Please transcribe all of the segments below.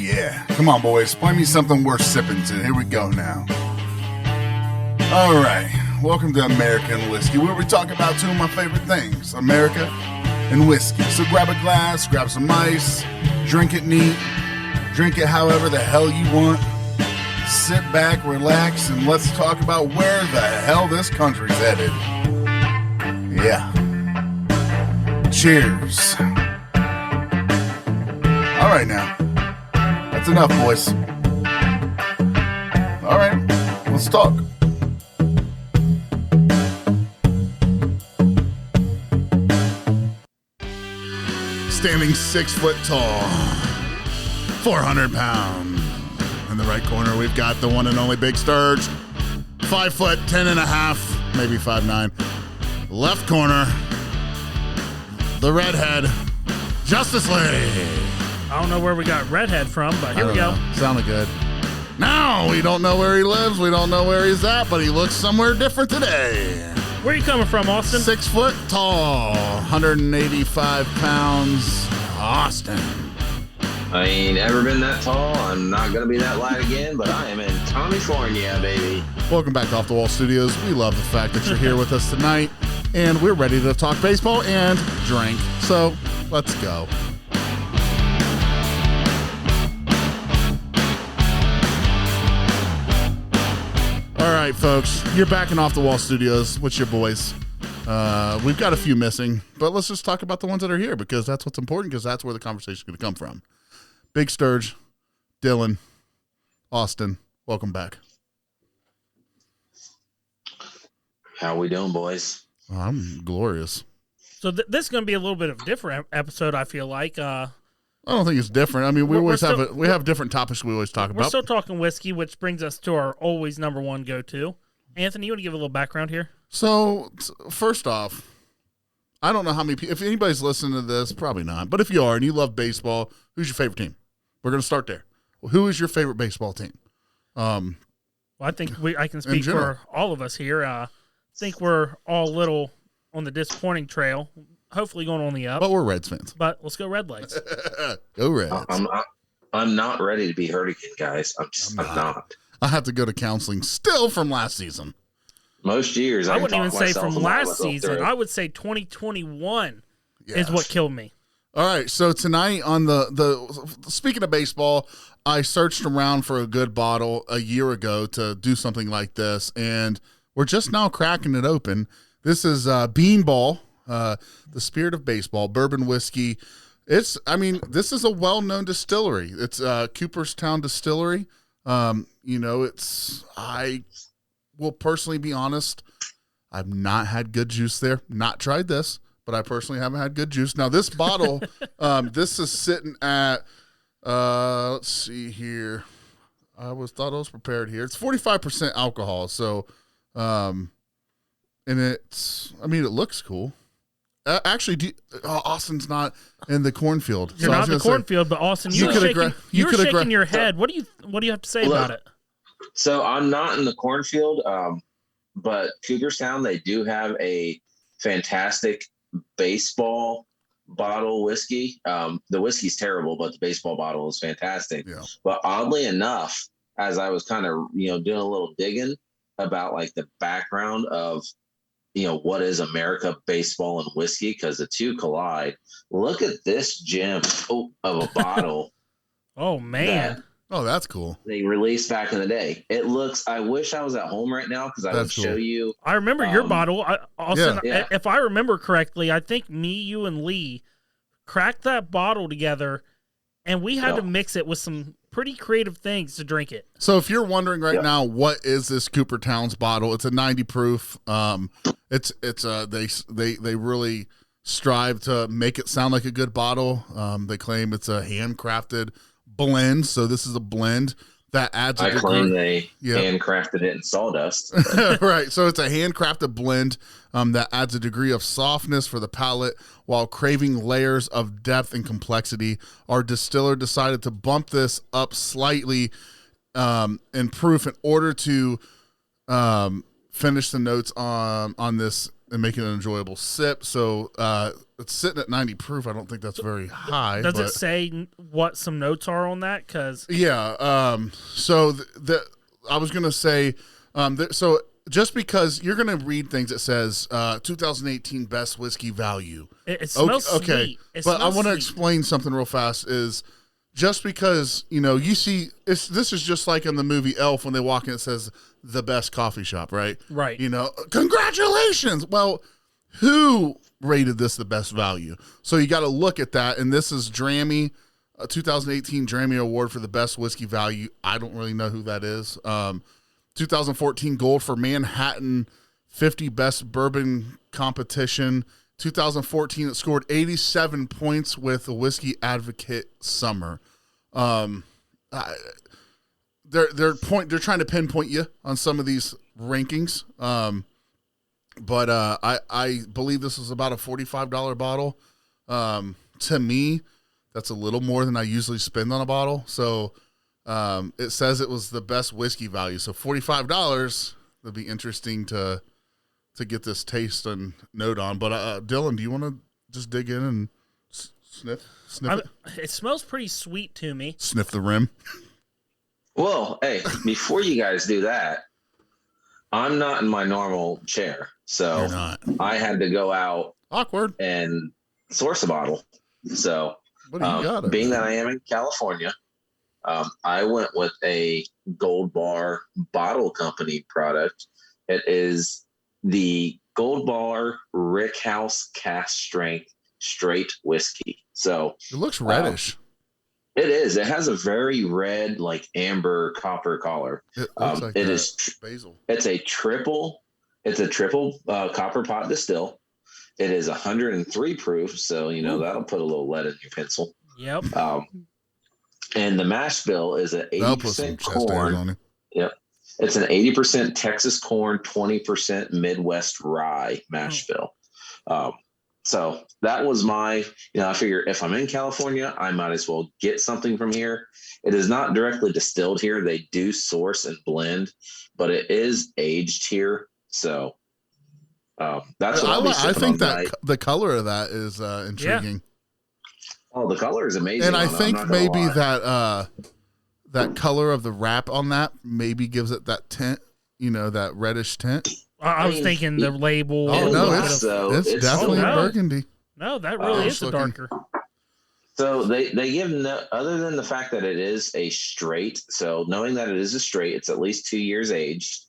yeah. Come on, boys. Play me something worth sipping to. Here we go now. All right. Welcome to American Whiskey, where we talk about two of my favorite things, America and whiskey. So grab a glass, grab some ice, drink it neat, drink it however the hell you want. Sit back, relax, and let's talk about where the hell this country's headed. Yeah. Cheers. All right now. That's enough, boys. All right, let's talk. Standing 6 foot tall, 400 pounds. In the right corner, we've got the one and only Big Sturge, 5 foot 10 and a half, maybe 5'9". Left corner, the redhead, Justice Lady. I don't know where we got redhead from, but here we go. Sounded good. Now, we don't know where he lives. We don't know where he's at, but he looks somewhere different today. Where are you coming from, Austin? 6 foot tall, 185 pounds, Austin. I ain't ever been that tall. I'm not going to be that light again, but I am in California, baby. Welcome back to Off the Wall Studios. We love the fact that you're here with us tonight, and we're ready to talk baseball and drink. So, let's go. All right, folks, you're back in Off the Wall Studios with your boys. We've got a few missing, but let's just talk about the ones that are here because that's what's important because that's where the conversation is going to come from. Big Sturge, Dylan, Austin, welcome back. How we doing, boys? I'm glorious. So this is going to be a little bit of a different episode, I feel like. I don't think it's different. I mean, we have different topics we always talk about. We're still talking whiskey, which brings us to our always number one go-to. Anthony, you want to give a little background here? So, first off, I don't know how many people, if anybody's listening to this, probably not. But if you are and you love baseball, who's your favorite team? We're going to start there. Well, who is your favorite baseball team? Well, I think I can speak for all of us here. I think we're all a little on the disappointing trail, hopefully going on the up. But we're Reds fans. But let's go Red Lights. Go Reds. I'm not ready to be hurt again, guys. I'm not. I have to go to counseling still from last season. Most years, I wouldn't even say from last season. I would say 2021 is what killed me. All right, so tonight on the speaking of baseball, I searched around for a good bottle a year ago to do something like this, and we're just now cracking it open. This is Beanball, the Spirit of Baseball, Bourbon whiskey. This is a well-known distillery. It's Cooperstown Distillery. I will personally be honest, I've not had good juice there. Not tried this, but I personally haven't had good juice. Now, this bottle, this is sitting at, let's see here. I thought I was prepared here. It's 45% alcohol. So, and it looks cool. Actually, Austin's not in the cornfield. You're not in the cornfield, but Austin, you were shaking your head. What do you have to say about it? So I'm not in the cornfield, but Cooperstown, they do have a fantastic baseball bottle whiskey. The whiskey's terrible, but the baseball bottle is fantastic. Yeah. But oddly enough, as I was kind of, doing a little digging about like the background of, what is America, baseball, and whiskey, because the two collide. Look at this gem of a bottle. Oh, man. That's cool. They released back in the day. It looks, I wish I was at home right now because I would show you. I remember your bottle. Austin, if I remember correctly, I think me, you, and Lee cracked that bottle together, and we had to mix it with some pretty creative things to drink it. So if you're wondering now, what is this Cooper Towns bottle? It's a 90 proof. They really strive to make it sound like a good bottle. They claim it's a handcrafted blend. So this is a blend that adds a degree. I claim they handcrafted it in sawdust. Right. So it's a handcrafted blend that adds a degree of softness for the palate while craving layers of depth and complexity. Our distiller decided to bump this up slightly in proof in order to finish the notes on this and make it an enjoyable sip. So it's sitting at 90 proof. I don't think that's very high. Does it say what some notes are on that? Because so I was gonna say, so just because you're gonna read things that says 2018 best whiskey value. It smells sweet. But I want to explain something real fast. Is just because you see, this is just like in the movie Elf when they walk in, it says the best coffee shop, right? Right. Congratulations. Well, who rated this the best value? So you got to look at that. And this is Drammy, 2018 Drammy Award for the best whiskey value. I don't really know who that is. 2014 gold for Manhattan 50 best bourbon competition. 2014 it scored 87 points with the Whiskey Advocate Summer. They're trying to pinpoint you on some of these rankings. But I believe this is about a $45 bottle. To me, that's a little more than I usually spend on a bottle. So it says it was the best whiskey value. So $45 would be interesting to get this taste and note on. But Dylan, do you want to just dig in and sniff it? It smells pretty sweet to me. Sniff the rim. Well, hey, before you guys do that, I'm not in my normal chair. So I had to go out awkward and source a bottle. So being that I am in California, I went with a Gold Bar Bottle Company product. It is the Gold Bar Rickhouse Cask Strength Straight Whiskey. So it looks reddish. It is. It has a very red, like amber copper color. It looks like it is basil. It's a triple copper pot distill. It is 103 proof, so that'll put a little lead in your pencil. Yep. And the mash bill is an 80% corn. Yep. It's an 80% Texas corn, 20% Midwest rye mash bill. So that was my, I figure if I'm in California, I might as well get something from here. It is not directly distilled here. They do source and blend, but it is aged here. So that's what I'll be sipping I think on that tonight. the color of that is intriguing. Yeah. Oh, the color is amazing. And I think maybe that color of the wrap on that maybe gives it that tint, that reddish tint. I was thinking the label. Oh no, it's definitely a burgundy. No, that really is a darker. So they give other than the fact that it is a straight. So knowing that it is a straight, it's at least 2 years aged.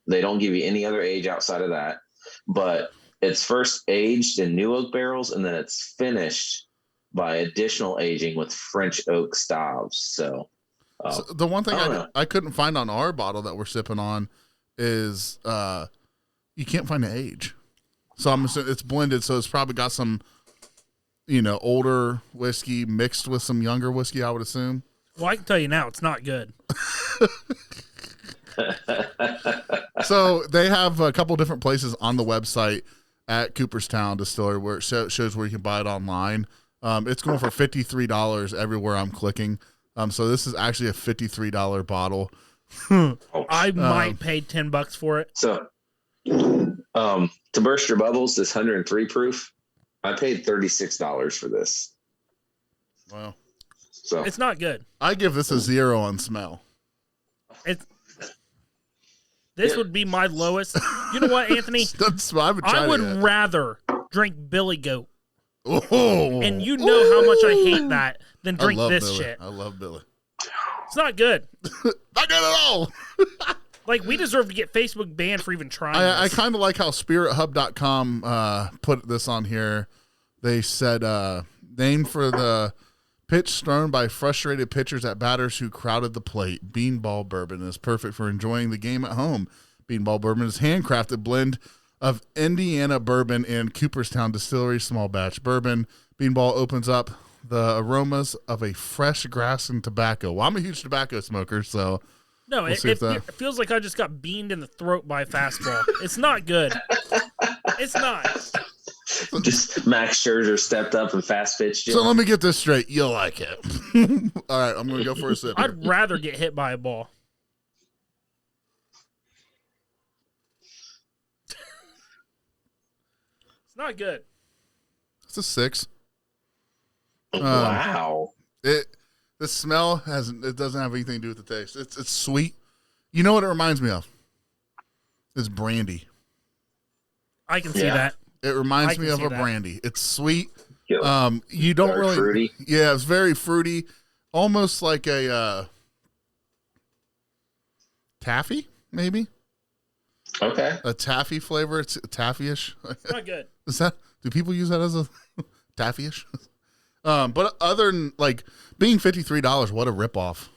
They don't give you any other age outside of that, but it's first aged in new oak barrels and then it's finished by additional aging with French oak staves. So the one thing I couldn't find on our bottle that we're sipping on is you can't find the age. So I'm assuming it's blended, so it's probably got some older whiskey mixed with some younger whiskey, I would assume. Well, I can tell you now, it's not good. So they have a couple different places on the website at Cooperstown Distillery where it shows where you can buy it online. It's going for $53 everywhere I'm clicking. So this is actually a $53 bottle. I might pay $10 for it. So, to burst your bubbles, this 103 proof, I paid $36 for this. Wow. So it's not good. I give this a 0 on smell. This would be my lowest. You know what, Anthony? I would rather drink Billy Goat. Oh. And you know how much I hate that than drink this Billy. shit. I love Billy. It's not good. Not good at all. Like, we deserve to get Facebook banned for even trying this. I kind of like how SpiritHub.com put this on here. They said, named for the pitch thrown by frustrated pitchers at batters who crowded the plate, Beanball Bourbon is perfect for enjoying the game at home. Beanball Bourbon is handcrafted blend of Indiana bourbon and Cooperstown Distillery small batch bourbon. Beanball opens up the aromas of a fresh grass and tobacco. Well, I'm a huge tobacco smoker, so no, it feels like I just got beamed in the throat by a fastball. It's not good. It's not. Just Max Scherzer stepped up and fast pitched you. So let me get this straight. You'll like it. All right, I'm going to go for a sip. I'd rather get hit by a ball. It's not good. It's a 6. Wow. The smell doesn't have anything to do with the taste. It's sweet. You know what it reminds me of? It's brandy. I can see that. It reminds me of a brandy. It's sweet. You don't really fruity. Yeah, it's very fruity, almost like a taffy, maybe. Okay. A taffy flavor. It's taffy-ish. It's not good. Do people use that as a taffy-ish? But other than like being $53, what a ripoff.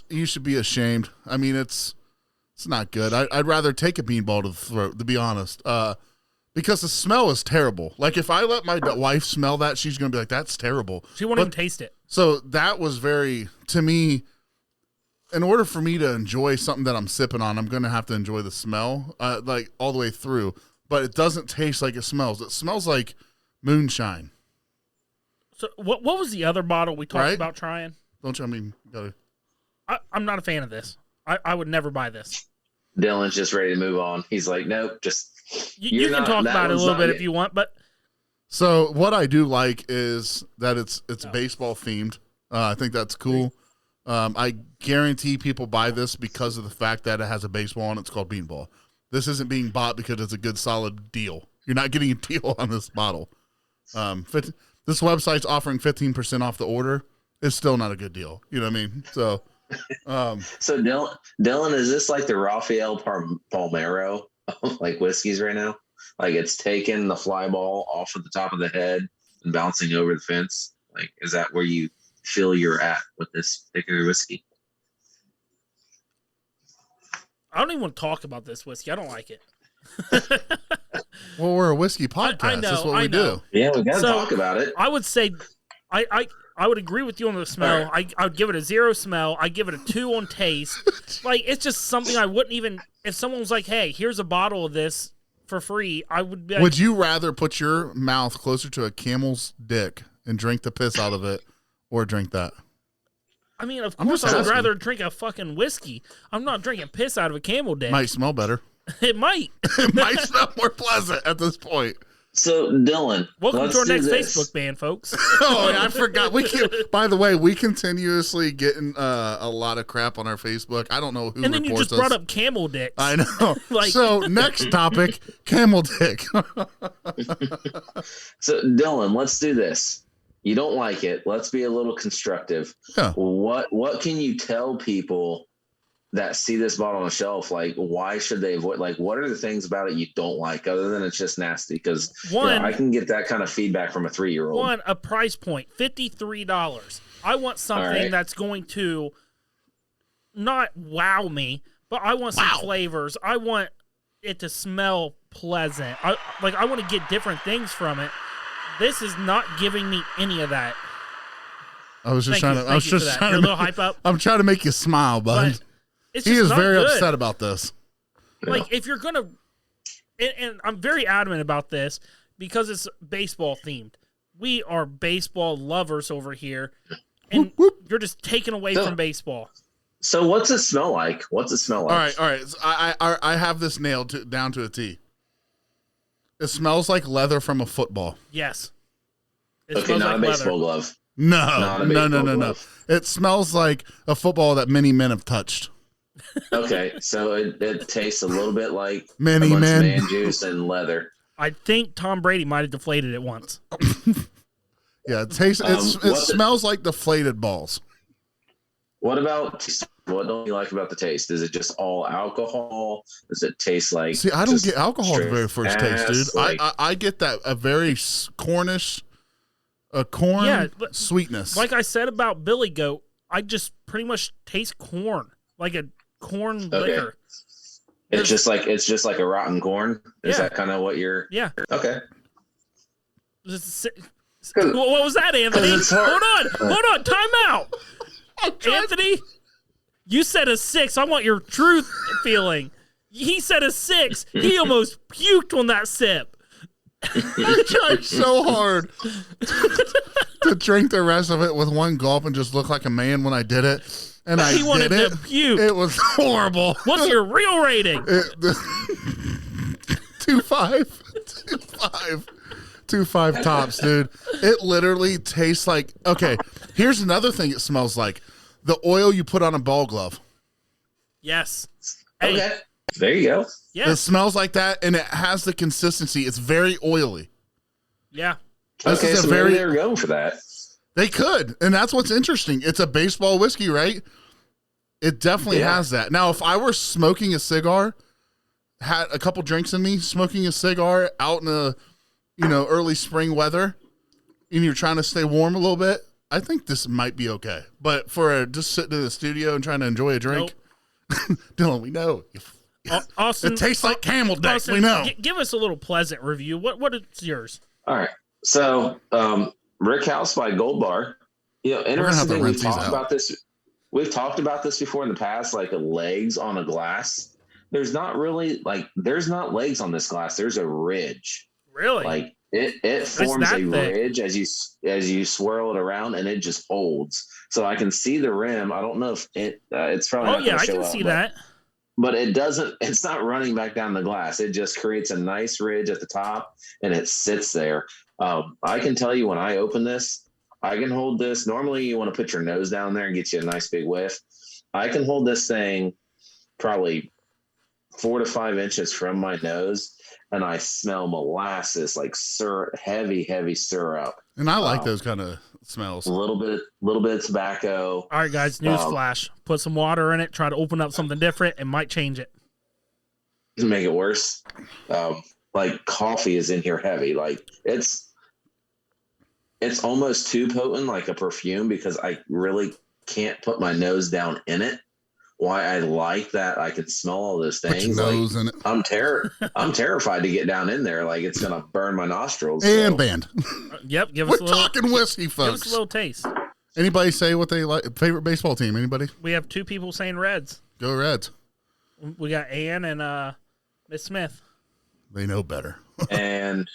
You should be ashamed. I mean, it's not good. I'd rather take a beanball to the throat, to be honest. Because the smell is terrible. Like if I let my wife smell that, she's gonna be like, "That's terrible." She won't even taste it. So that was to me. In order for me to enjoy something that I'm sipping on, I'm gonna have to enjoy the smell, like all the way through. But it doesn't taste like it smells. It smells like moonshine. So what was the other bottle we talked about trying? Don't you? I mean, I'm not a fan of this. I would never buy this. Dylan's just ready to move on. He's like, nope, just you can talk about it a little bit if you want, but so what I do like is that it's baseball themed. I think that's cool. I guarantee people buy this because of the fact that it has a baseball and it's called Beanball. This isn't being bought because it's a good solid deal. You're not getting a deal on this bottle. This website's offering 15% off the order. It's still not a good deal. You know what I mean? So, so Dylan, is this like the Rafael Palmero of like whiskeys right now? Like it's taking the fly ball off of the top of the head and bouncing over the fence. Like, is that where you feel you're at with this particular whiskey? I don't even want to talk about this whiskey. I don't like it. Well, we're a whiskey podcast. I know, That's what we do. Yeah, we got to talk about it. I would say, I would agree with you on the smell. Right. I would give it a 0 smell. I give it a 2 on taste. Like it's just something I wouldn't even. If someone was like, "Hey, here's a bottle of this for free," I would be like, would you rather put your mouth closer to a camel's dick and drink the piss out of it, or drink that? I mean, of course, I would rather drink a fucking whiskey. I'm not drinking piss out of a camel dick. Might smell better. It might. It might smell more pleasant at this point. So, Dylan, welcome to our next Facebook ban, folks. Oh, yeah, I forgot. By the way, we continuously getting a lot of crap on our Facebook. I don't know who. And then you just brought up camel dicks. I know. So next topic, camel dick. So, Dylan, let's do this. You don't like it. Let's be a little constructive. Yeah. What can you tell people that see this bottle on the shelf? Like, why should they avoid? Like, what are the things about it you don't like, other than it's just nasty? Because I can get that kind of feedback from a 3-year-old. One, a price point, $53. I want something that's going to not wow me, but I want some flavors. I want it to smell pleasant. I want to get different things from it. This is not giving me any of that. I was just trying to. I was just trying to. A little hype up. I'm trying to make you smile, bud. He is very upset about this. Like if you're gonna, and I'm very adamant about this because it's baseball themed. We are baseball lovers over here, and you're just taken away from baseball. So what's it smell like? What's it smell like? All right. So I have this nailed down to a T. It smells like leather from a football. Yes. Okay, not a baseball glove. No. It smells like a football that many men have touched. Okay, so it tastes a little bit like many men, man juice and leather. I think Tom Brady might have deflated it once. Yeah, it tastes. It smells like deflated balls. What don't you like about the taste? Is it just all alcohol? Does it taste like? See, I don't get alcohol the very first taste, dude. Like, I get that a very Cornish, corn sweetness. Like I said about Billy Goat, I just pretty much taste corn, like a corn liquor. It's just like a rotten corn. Is that kind of what you're? Yeah. Okay. What was that, Anthony? Hold on. Time out. Anthony, you said a 6. I want your truth feeling. He said a 6. He almost puked on that sip. I tried so hard to drink the rest of it with one gulp and just look like a man when I did it. And he wanted to puke. It was horrible. What's your real rating? 2.5. 2.5 tops, dude. It literally tastes like. Okay, here's another thing. It smells like the oil you put on a ball glove. Yes. Okay. Hey. There you go. Yeah. It smells like that, and it has the consistency. It's very oily. Yeah. Okay, so maybe they were going for that. They could, and that's what's interesting. It's a baseball whiskey, right? It definitely has that. Now, if I were smoking a cigar, had a couple drinks in me, smoking a cigar out in the, early spring weather, and you're trying to stay warm a little bit, I think this might be okay. But for just sitting in the studio and trying to enjoy a drink, Dylan, we know. Austin, it tastes like camel dick. Austin, we know. Give us a little pleasant review. What is yours? All right. So, Rick House by Gold Bar. Interesting thing, we've talked about this. We've talked about this before in the past, like legs on a glass. There's not not legs on this glass. There's a ridge. Really? Like it forms a ridge as you swirl it around, and it just holds. So I can see the rim. I don't know if it's probably. Oh yeah, I can see that. But it doesn't. It's not running back down the glass. It just creates a nice ridge at the top, and it sits there. I can tell you when I open this, I can hold this. Normally, you want to put your nose down there and get you a nice big whiff. I can hold this thing probably 4 to 5 inches from my nose, and I smell molasses, like syrup, heavy syrup. And I like those kind of smells. A little bit of tobacco. All right, guys, newsflash. Put some water in it. Try to open up something different. It might change it. Make it worse. Like coffee is in here heavy. Like it's almost too potent, like a perfume, because I really can't put my nose down in it. Why I like that I can smell all those things. Put your nose in it. I'm terrified to get down in there. Like it's gonna burn my nostrils. And band. Yep. We're talking whiskey, folks. Give us a little taste. Anybody say what they like? Favorite baseball team? Anybody? We have 2 people saying Reds. Go Reds. We got Ann and Miss Smith. They know better. And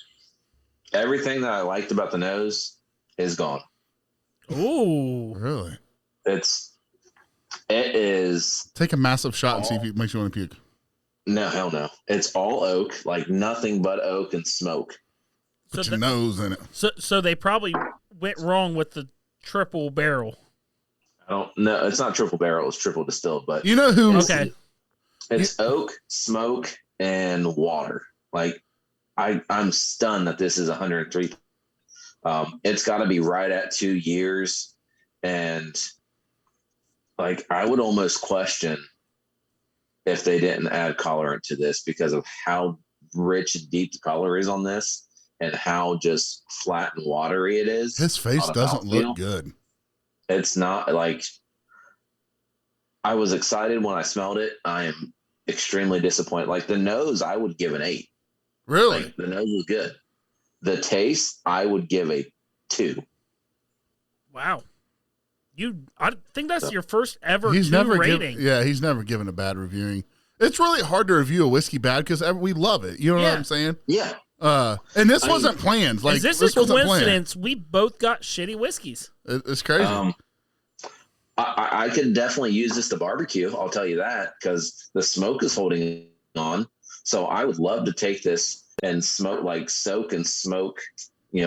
everything that I liked about the nose is gone. Ooh. Really? It is. Take a massive shot and see if it makes you want to puke. No, hell no. It's all oak, like nothing but oak and smoke. Put your nose in it. So they probably went wrong with the triple barrel. I don't know. It's not triple barrel. It's triple distilled. But you know who? Okay. It's oak, smoke, and water. Like I'm stunned that this is 103. It's got to be right at 2 years, and like I would almost question if they didn't add colorant to this because of how rich and deep the color is on this, and how just flat and watery it is. His face doesn't look good. It's not like I was excited when I smelled it. I am extremely disappointed. Like the nose, I would give an 8. Really? Like, the nose was good. The taste, I would give a 2. Wow. I think that's your first ever 2 rating. He's never given a bad reviewing. It's really hard to review a whiskey bad because we love it. You know what I'm saying? Yeah. And this wasn't planned. Like this is a coincidence. We both got shitty whiskeys. It's crazy. I could definitely use this to barbecue. I'll tell you that, because the smoke is holding on. So I would love to take this and soak and smoke,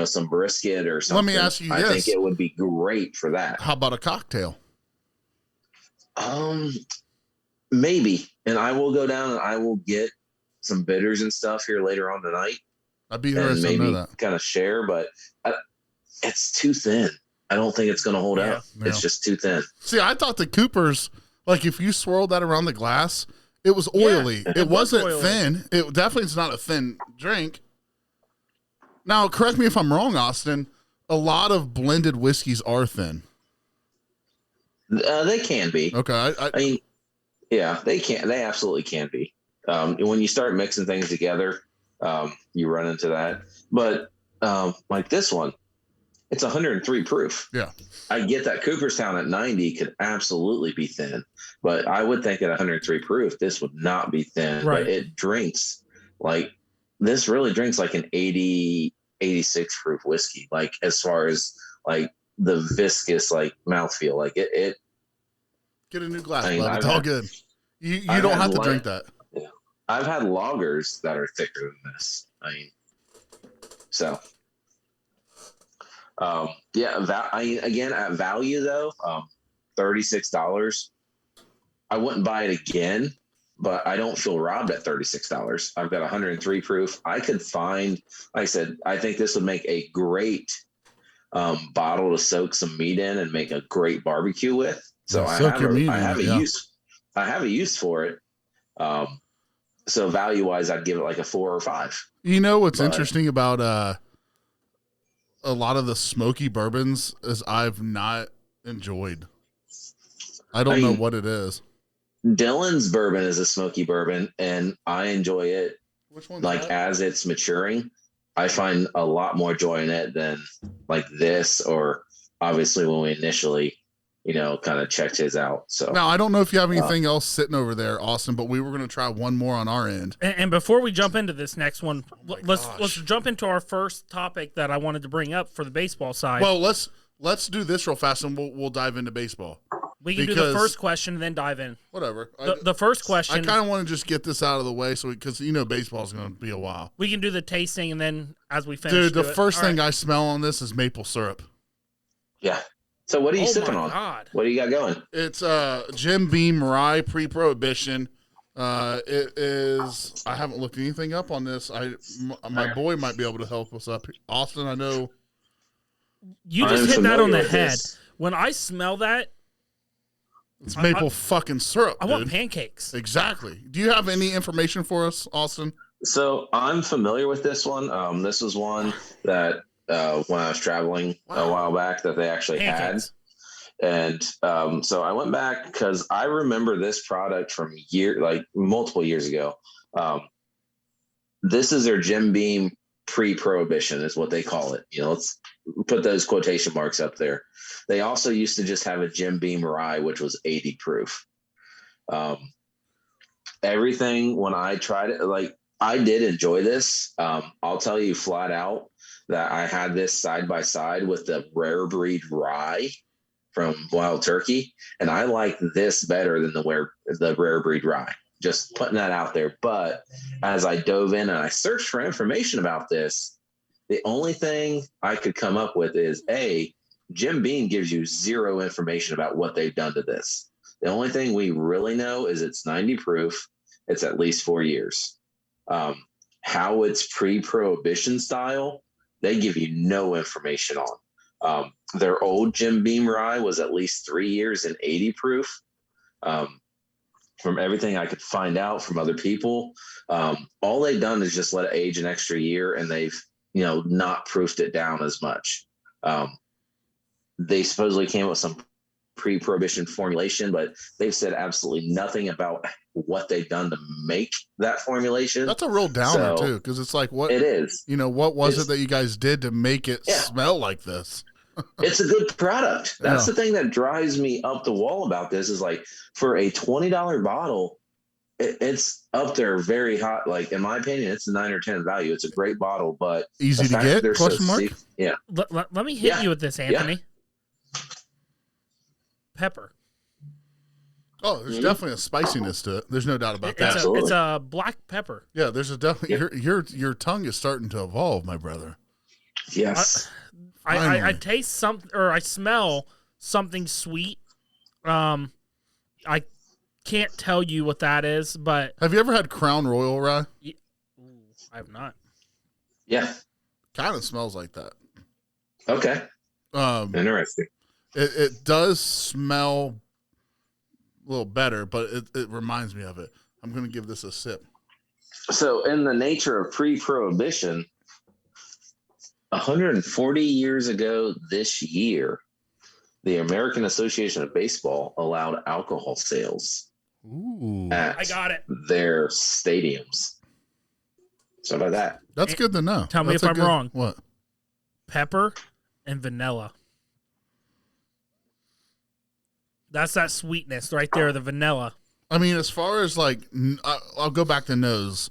some brisket or something. Let me ask you this. I think it would be great for that. How about a cocktail? Maybe. And I will go down and I will get some bitters and stuff here later on tonight. I'd be interested to know that. Kind of share, but it's too thin. I don't think it's going to hold out. No. It's just too thin. See, I thought the Coopers, like if you swirled that around the glass, it was oily. Yeah, it wasn't oily. Thin. It definitely is not a thin drink. Now, correct me if I'm wrong, Austin. A lot of blended whiskeys are thin. They can be. Okay. I mean, yeah, they can. They absolutely can be. When you start mixing things together, you run into that. But like this one, it's 103 proof. Yeah. I get that Cooperstown at 90 could absolutely be thin, but I would think at 103 proof, this would not be thin. Right. But it drinks like this really drinks like an 80, 86 proof whiskey. Like as far as like the viscous, like mouthfeel, like it. Get a new glass, bud. It's all good. You don't have to drink that. Yeah. I've had lagers that are thicker than this. I mean, So, again, at value though, $36. I wouldn't buy it again, but I don't feel robbed at $36. I've got 103 proof. I could find, like I said, I think this would make a great bottle to soak some meat in and make a great barbecue with. So I have a use for it. So value wise, I'd give it like a 4 or 5. You know what's interesting about a lot of the smoky bourbons is I've not enjoyed. I don't know what it is. Dylan's bourbon is a smoky bourbon, and I enjoy it. Which one? Like as it's maturing, I find a lot more joy in it than like this, or obviously when we initially, kind of checked his out. So now I don't know if you have anything else sitting over there, Austin, but we were going to try one more on our end. And before we jump into this next one, let's jump into our first topic that I wanted to bring up for the baseball side. Well, let's do this real fast, and we'll dive into baseball. We can do the first question and then dive in. Whatever. The first question. I kind of want to just get this out of the way, because baseball's going to be a while. We can do the tasting, and then as we finish, dude, the first thing I smell on this is maple syrup. Yeah. So what are you sipping on? God. What do you got going? It's Jim Beam Rye Pre-Prohibition. It is. I haven't looked anything up on this. My boy might be able to help us up. Austin, I know. You just hit that on the head. When I smell that, it's maple fucking syrup. I want pancakes. Exactly. Do you have any information for us, Austin? So I'm familiar with this one. This was one that when I was traveling a while back that they actually had. And so I went back because I remember this product from multiple years ago. This is their Jim Beam Pre-Prohibition is what they call it. Let's put those quotation marks up there. They also used to just have a Jim Beam Rye, which was 80 proof. Everything when I tried it, I did enjoy this. I'll tell you flat out that I had this side by side with the Rare Breed Rye from Wild Turkey, and I like this better than the Rare Breed Rye. Just putting that out there. But as I dove in and I searched for information about this, the only thing I could come up with is Jim Beam gives you zero information about what they've done to this. The only thing we really know is it's 90 proof. It's at least 4 years. How it's pre-prohibition style, they give you no information on. Their old Jim Beam Rye was at least 3 years and 80 proof. From everything I could find out from other people, all they've done is just let it age an extra year, and they've not proofed it down as much. They supposedly came up with some pre-prohibition formulation, but they've said absolutely nothing about what they've done to make that formulation. That's a real downer too, because it's like, what it is. What was it that you guys did to make it smell like this? It's a good product. That's the thing that drives me up the wall about this is for a $20 bottle, it's up there very hot. In my opinion, it's a 9 or 10 value. It's a great bottle, but easy to get? Question mark? Yeah. Let me hit you with this, Anthony. Yeah. Pepper. Oh, there's definitely a spiciness to it. There's no doubt about that. It's a black pepper. Yeah, there's a definitely your tongue is starting to evolve, my brother. Yes. I taste something, or I smell something sweet. I can't tell you what that is, but have you ever had Crown Royal Rye? I have not. Yeah. Kind of smells like that. Okay. Interesting. It does smell a little better, but it reminds me of it. I'm going to give this a sip. So in the nature of pre-prohibition, 140 years ago this year, the American Association of Baseball allowed alcohol sales at their stadiums. So about that. That's good to know. Tell me if I'm wrong. What? Pepper and vanilla. That's that sweetness right there, the vanilla. I mean, as far as I'll go back to nose.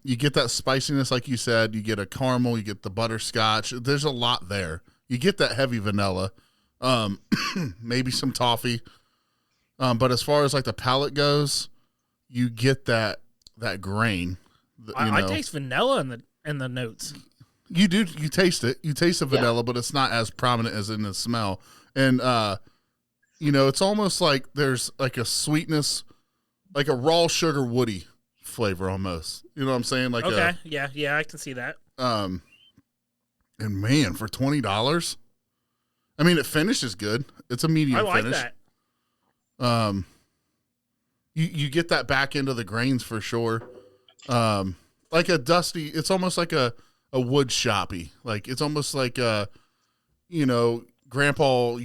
You get that spiciness, like you said. You get a caramel. You get the butterscotch. There's a lot there. You get that heavy vanilla. Maybe some toffee. But as far as the palate goes, you get that grain. I taste vanilla in the notes. You taste it. You taste the vanilla, but it's not as prominent as in the smell. And, it's almost like there's like a sweetness, like a raw sugar woody flavor almost. You know what I'm saying? Like yeah, I can see that. And man, for $20, I mean, it finishes good. It's a medium finish. I like that. You get that back into the grains for sure. Like a dusty, it's almost like a wood shoppy. Like it's almost like grandpa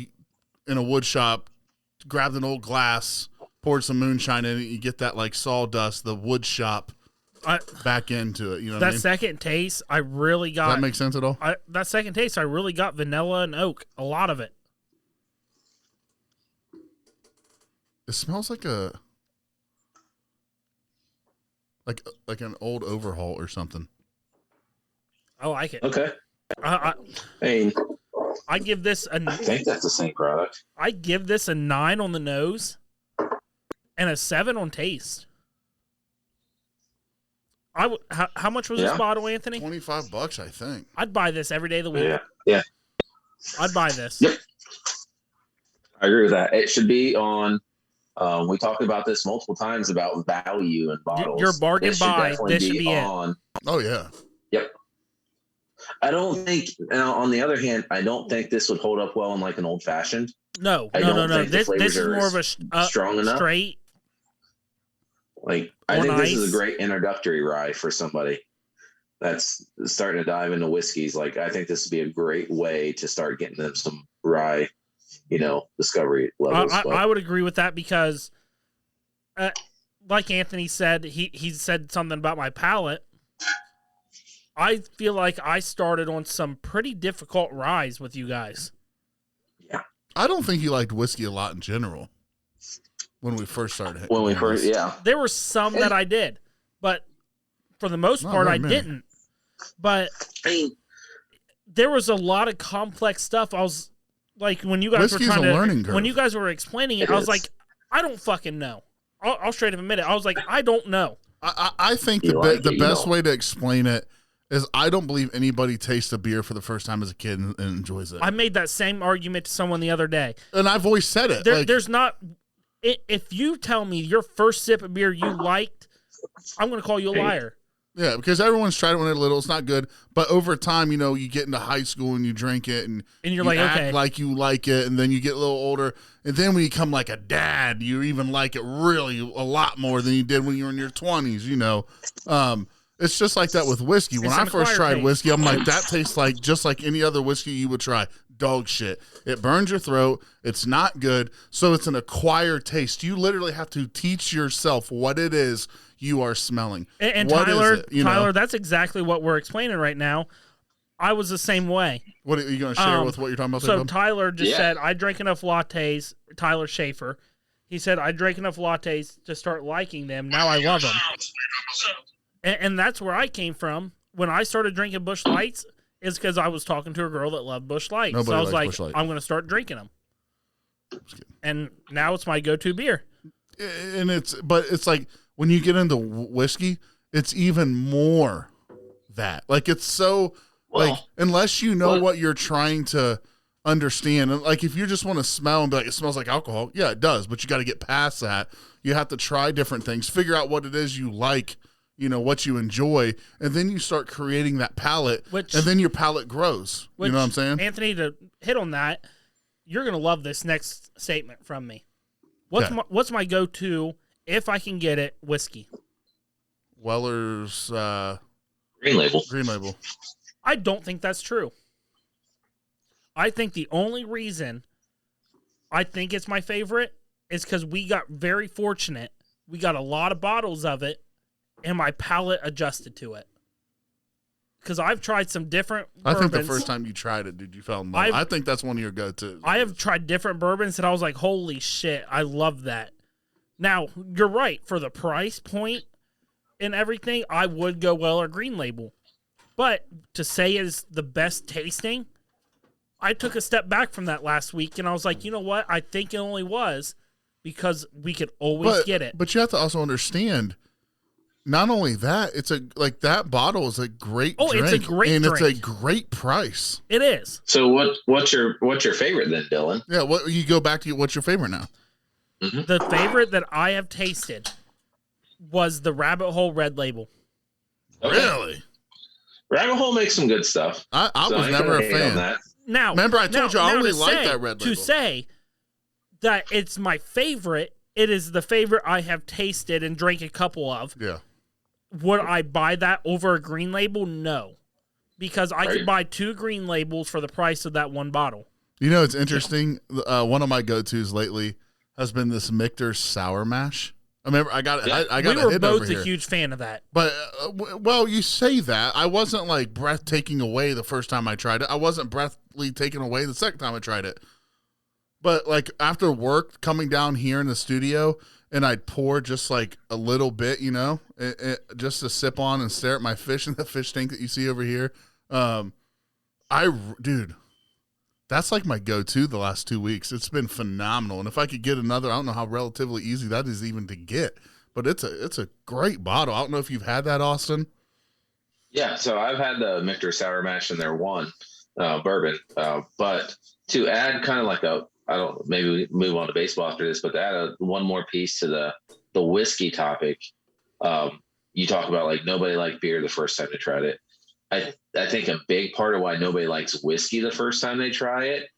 in a wood shop grabbed an old glass, poured some moonshine in it, you get that like sawdust, the wood shop back into it. You know what I mean? Second taste, I really got. Does that make sense at all? That second taste, I really got vanilla and oak. A lot of it. It smells like like an old overhaul or something. I like it. Okay. I give this I think that's the same product. I give this a 9 on the nose and a 7 on taste. How much was this bottle, Anthony? $25, I think. I'd buy this every day of the week. Yeah. I'd buy this. Yep. I agree with that. It should be on. We talked about this multiple times about value in bottles. Your bargain buy. This should be on. Oh yeah. Yep. I don't think. Now, on the other hand, I don't think this would hold up well in like an old fashioned. No. This is more of a strong enough. Straight. Like I think this is a great introductory rye for somebody that's starting to dive into whiskeys. Like I think this would be a great way to start getting them some rye, discovery levels. I would agree with that because, like Anthony said, he said something about my palate. I feel like I started on some pretty difficult ryes with you guys. Yeah. I don't think you liked whiskey a lot in general when we first started. There were some that I did, but for the most part, I didn't. But there was a lot of complex stuff. I was like, when you guys when you guys were explaining it, I was like, I don't fucking know. I'll straight up admit it. I was like, I don't know. I think the best way to explain it is I don't believe anybody tastes a beer for the first time as a kid and enjoys it. I made that same argument to someone the other day. And I've always said it. There's not... If you tell me your first sip of beer you liked, I'm going to call you a liar. Yeah, because everyone's tried it when they're little. It's not good. But over time, you get into high school and you drink it and you're like, act okay, like you like it. And then you get a little older. And then when you become like a dad, you even like it really a lot more than you did when you were in your 20s, It's just like that with whiskey. When I first tried whiskey, I'm like, that tastes like just like any other whiskey you would try. Dog shit. It burns your throat. It's not good. So it's an acquired taste. You literally have to teach yourself what it is you are smelling. And what Tyler, that's exactly what we're explaining right now. I was the same way. What are you going to share with what you're talking about? So Tyler just said, I drank enough lattes. Tyler Schaefer. He said, I drank enough lattes to start liking them. Now I love them. And that's where I came from. When I started drinking Busch Lights, is because I was talking to a girl that loved Busch Lights. Nobody so I was like, I'm going to start drinking them. And now it's my go-to beer. And it's like when you get into whiskey, it's even more that. Like it's so unless you know what you're trying to understand, and like if you just want to smell and be like, it smells like alcohol, yeah, it does. But you got to get past that. You have to try different things, figure out what it is you like. What you enjoy, and then you start creating that palate, and then your palate grows. You know what I'm saying? Anthony, to hit on that, you're going to love this next statement from me. What's my go-to, if I can get it, whiskey? Weller's Green Label. Green Label. I don't think that's true. I think the only reason I think it's my favorite is because we got very fortunate. We got a lot of bottles of it, and my palate adjusted to it. Because I've tried some different bourbons. I think the first time you tried it, dude, you fell in love. I think that's one of your go-tos. I have tried different bourbons, and I was like, holy shit, I love that. Now, you're right. For the price point and everything, I would go Weller Green Label. But to say it's the best tasting, I took a step back from that last week, and I was like, you know what? I think it only was because we could always get it. But you have to also understand, Not only that, it's that bottle is a great drink. It's a great drink. It's a great price. It is. So what's your favorite then, Dylan? Yeah, you go back to what's your favorite now? Mm-hmm. The favorite that I have tasted was the Rabbit Hole Red Label. Okay. Really? Rabbit Hole makes some good stuff. I was never a fan. Now, remember I told you I only like that Red Label. To say that it's my favorite, it is the favorite I have tasted and drank a couple of. Yeah. Would I buy that over a green label? No. Because I could buy 2 green labels for the price of that one bottle. You know, it's interesting. One of my go-tos lately has been this Michter's Sour Mash. I remember I got a hit over here. We were both a huge fan of that. But, well, you say that. I wasn't like breathtaking away the first time I tried it. I wasn't breathly taken away the second time I tried it. But, like, after work, coming down here in the studio, and I'd pour just, like, a little bit, you know, just to sip on and stare at my fish in the fish tank that you see over here. Dude, that's, like, my go-to the last 2 weeks. It's been phenomenal. And if I could get another, I don't know how relatively easy that is even to get. But it's a great bottle. I don't know if you've had that, Austin. Yeah, so I've had the Michter Sour Mash in their bourbon. But to add kind of like maybe we move on to baseball after this, but to add one more piece to the whiskey topic, you talk about like nobody liked beer the first time they tried it. I think a big part of why nobody likes whiskey the first time they try it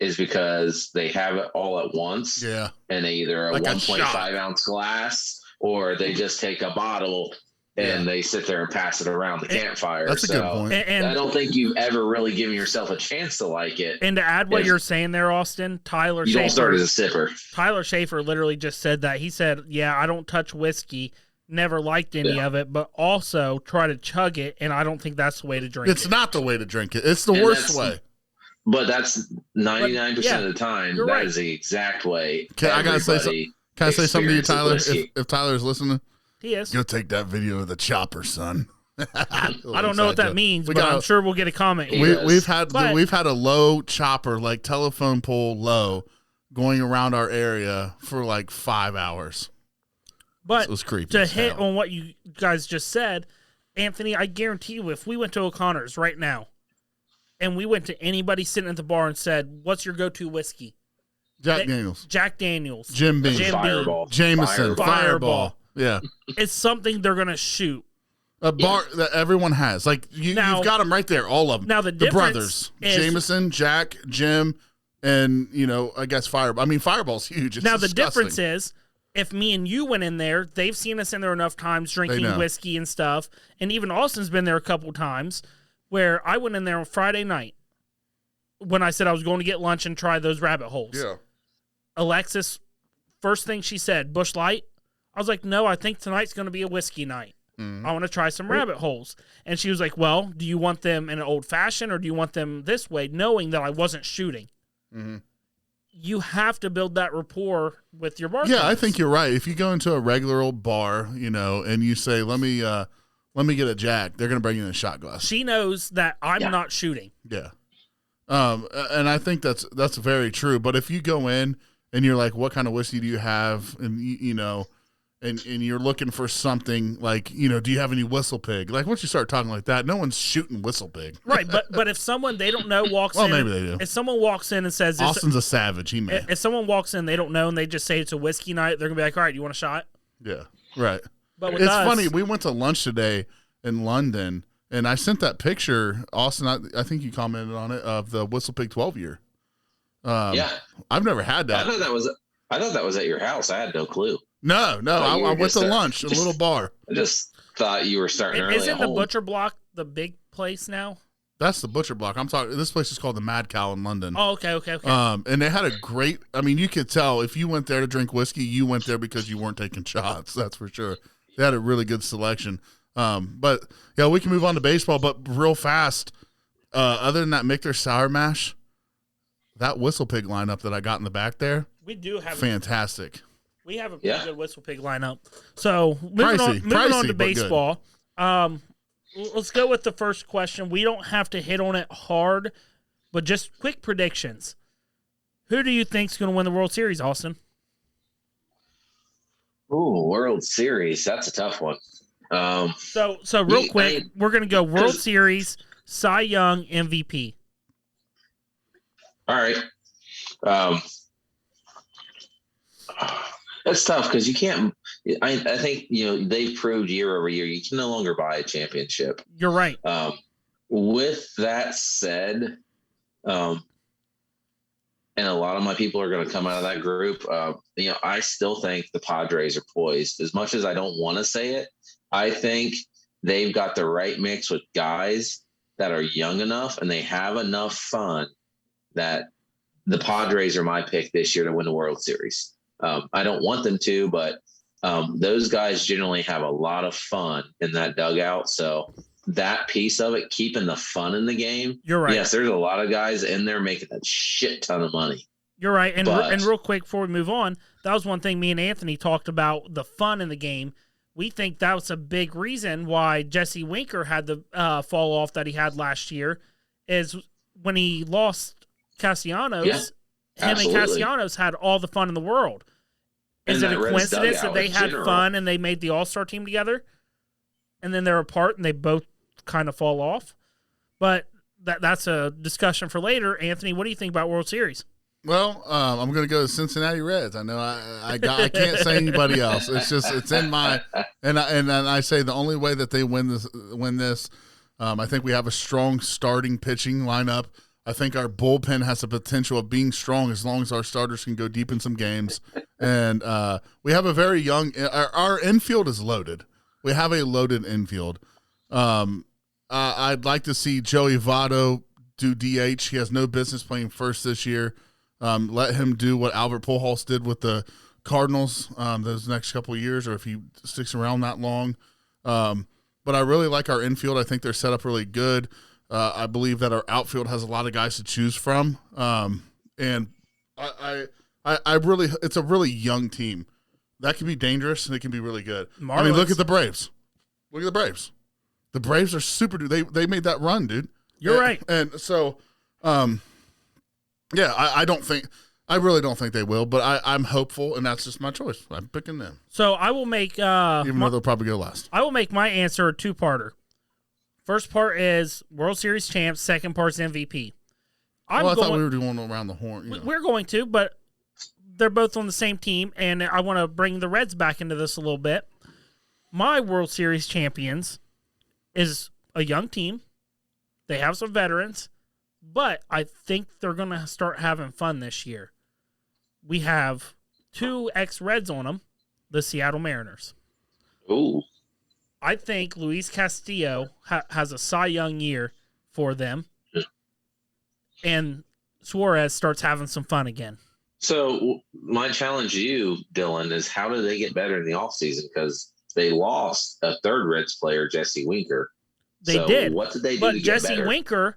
is because they have it all at once. Yeah. And they either like 1.5 ounce glass or they just take a bottle and they sit there and pass it around the campfire. That's a good point. And I don't think you've ever really given yourself a chance to like it. And to add what you're saying there, Austin, You don't start as a sipper. Tyler Schaefer literally just said that. He said, yeah, I don't touch whiskey, never liked any of it, but also try to chug it, and I don't think that's the way to drink it. It's not the way to drink it. It's the worst way. But that's 99% of the time. That is the exact way. Can I say something to you, Tyler? If Tyler's listening? He is. Go take that video of the chopper, son. I don't know what that means, but I'm sure we'll get a comment. We've had a low chopper, like telephone pole low, going around our area for like 5 hours. But it was creepy. To hit on what you guys just said, Anthony, I guarantee you, if we went to O'Connor's right now, and we went to anybody sitting at the bar and said, "What's your go-to whiskey?" Jack Daniels, Jim Beam, Fireball, Jameson, Fireball. Yeah, it's something they're gonna shoot. A bar that everyone has. Like you've got them right there, all of them. Now the brothers, Jameson, Jack, Jim, and I guess Fireball. I mean, Fireball's huge. It's disgusting. The difference is, if me and you went in there, they've seen us in there enough times drinking whiskey and stuff, and even Austin's been there a couple times. Where I went in there on Friday night when I said I was going to get lunch and try those rabbit holes. Yeah. Alexis, first thing she said, Busch Light. I was like, no, I think tonight's going to be a whiskey night. I want to try some rabbit holes. And she was like, well, do you want them in an old fashioned or do you want them this way? Knowing that I wasn't shooting. Mm-hmm. You have to build that rapport with your bartenders. Yeah, I think you're right. If you go into a regular old bar, and you say, let me get a Jack, they're going to bring you in a shot glass. She knows that I'm not shooting. Yeah. And I think that's very true. But if you go in and you're like, what kind of whiskey do you have? And, and you're looking for something like, do you have any Whistle Pig? Like, once you start talking like that, no one's shooting Whistle Pig. Right. But if someone they don't know walks in. Well, maybe they do. If someone walks in and says. Austin's a savage. He may. If someone walks in, they don't know, and they just say it's a whiskey night, they're going to be like, all right, you want a shot? Yeah. Right. But it's funny. We went to lunch today in London, and I sent that picture, Austin, I think you commented on it, of the Whistle Pig 12-year. I've never had that. I thought that was at your house. I had no clue. No, I went to lunch, a little bar. I just thought you were starting early. Isn't the Butcher Block the big place now? That's the Butcher Block. I'm talking. This place is called the Mad Cow in London. Oh, okay. And they had a great. I mean, you could tell if you went there to drink whiskey, you went there because you weren't taking shots. That's for sure. They had a really good selection. But yeah, we can move on to baseball. But real fast, other than that Michter Sour Mash, that Whistle Pig lineup that I got in the back there, we do have fantastic. We have a pretty good Whistle Pig lineup. So moving on to baseball. Let's go with the first question. We don't have to hit on it hard, but just quick predictions. Who do you think's going to win the World Series, Austin? Ooh, World Series. That's a tough one. So real quick, we're gonna go World Series, Cy Young, MVP. All right. That's tough because you can't. I think they've proved year over year you can no longer buy a championship. You're right. With that said, and a lot of my people are going to come out of that group. I still think the Padres are poised. As much as I don't want to say it, I think they've got the right mix with guys that are young enough and they have enough fun that the Padres are my pick this year to win the World Series. I don't want them to, but those guys generally have a lot of fun in that dugout. So that piece of it, keeping the fun in the game. You're right. Yes, there's a lot of guys in there making a shit ton of money. You're right. And real quick before we move on, that was one thing me and Anthony talked about, the fun in the game. We think that was a big reason why Jesse Winker had the fall off that he had last year, is when he lost Castellanos, him and Castellanos had all the fun in the world. Is it a coincidence that they had fun and they made the All-Star team together? And then they're apart and they both kind of fall off? But that's a discussion for later. Anthony, what do you think about World Series? Well, I'm going to go to Cincinnati Reds. I know I can't say anybody else. It's in my and I say the only way that they win this. I think we have a strong starting pitching lineup. I think our bullpen has the potential of being strong as long as our starters can go deep in some games. And we have a very young – our infield is loaded. We have a loaded infield. I'd like to see Joey Votto do DH. He has no business playing first this year. Let him do what Albert Pujols did with the Cardinals those next couple of years, or if he sticks around that long. But I really like our infield. I think they're set up really good. I believe that our outfield has a lot of guys to choose from, and I really, it's a really young team that can be dangerous and it can be really good. Marlins. I mean, look at the Braves. Look at the Braves. The Braves are super. They made that run, dude. You're right. And so, yeah, I really don't think they will, but I'm hopeful, and that's just my choice. I'm picking them. So I will make, even though they'll probably go last. I will make my answer a two-parter. First part is World Series champs. Second part is MVP. I thought we were going around the horn. We're going to, but they're both on the same team, and I want to bring the Reds back into this a little bit. My World Series champions is a young team. They have some veterans, but I think they're going to start having fun this year. We have two ex-Reds on them, the Seattle Mariners. Ooh. I think Luis Castillo has a Cy Young year for them, and Suarez starts having some fun again. So my challenge to you, Dylan, is how do they get better in the offseason? Because they lost a third Reds player, Jesse Winker. They did. What did they do to get Jesse better? Winker,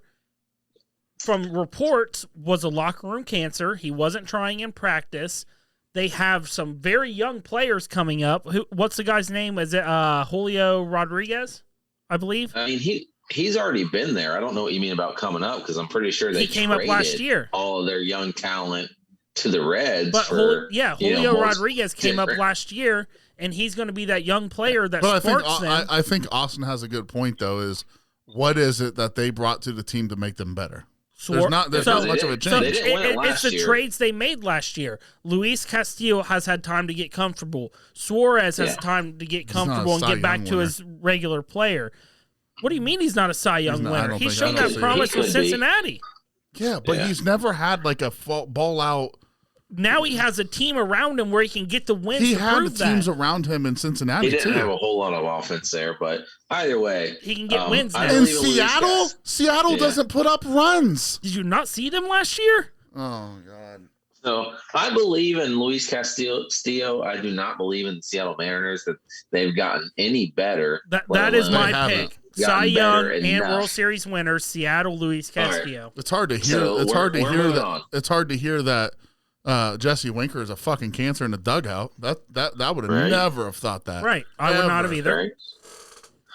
from reports, was a locker room cancer. He wasn't trying in practice. They have some very young players coming up. What's the guy's name? Is it Julio Rodriguez, I believe? I mean, he's already been there. I don't know what you mean about coming up, because I'm pretty sure they came up last year. All of their young talent to the Reds. But Julio Rodriguez came up last year, and he's going to be that young player that sparks them. I think Austin has a good point, though, is what is it that they brought to the team to make them better? There's not much of a change. It's the trades they made last year. Luis Castillo has had time to get comfortable. Suarez has time to get comfortable and get back to his regular player. What do you mean he's not a Cy Young winner? He's shown that promise with Cincinnati. Yeah, but he's never had like a ball out. Now he has a team around him where he can get the wins. He had the teams around him in Cincinnati. He didn't have a whole lot of offense there, but either way, he can get wins now. In Seattle, Seattle doesn't put up runs. Did you not see them last year? Oh God! So I believe in Luis Castillo. I do not believe in the Seattle Mariners that they've gotten any better. That is my pick. Cy Young and World Series winners, Seattle, Luis Castillo. Right. It's hard to hear. It's hard to hear that. Jesse Winker is a fucking cancer in the dugout. That would have never have thought that. Right. I would not have either. Right.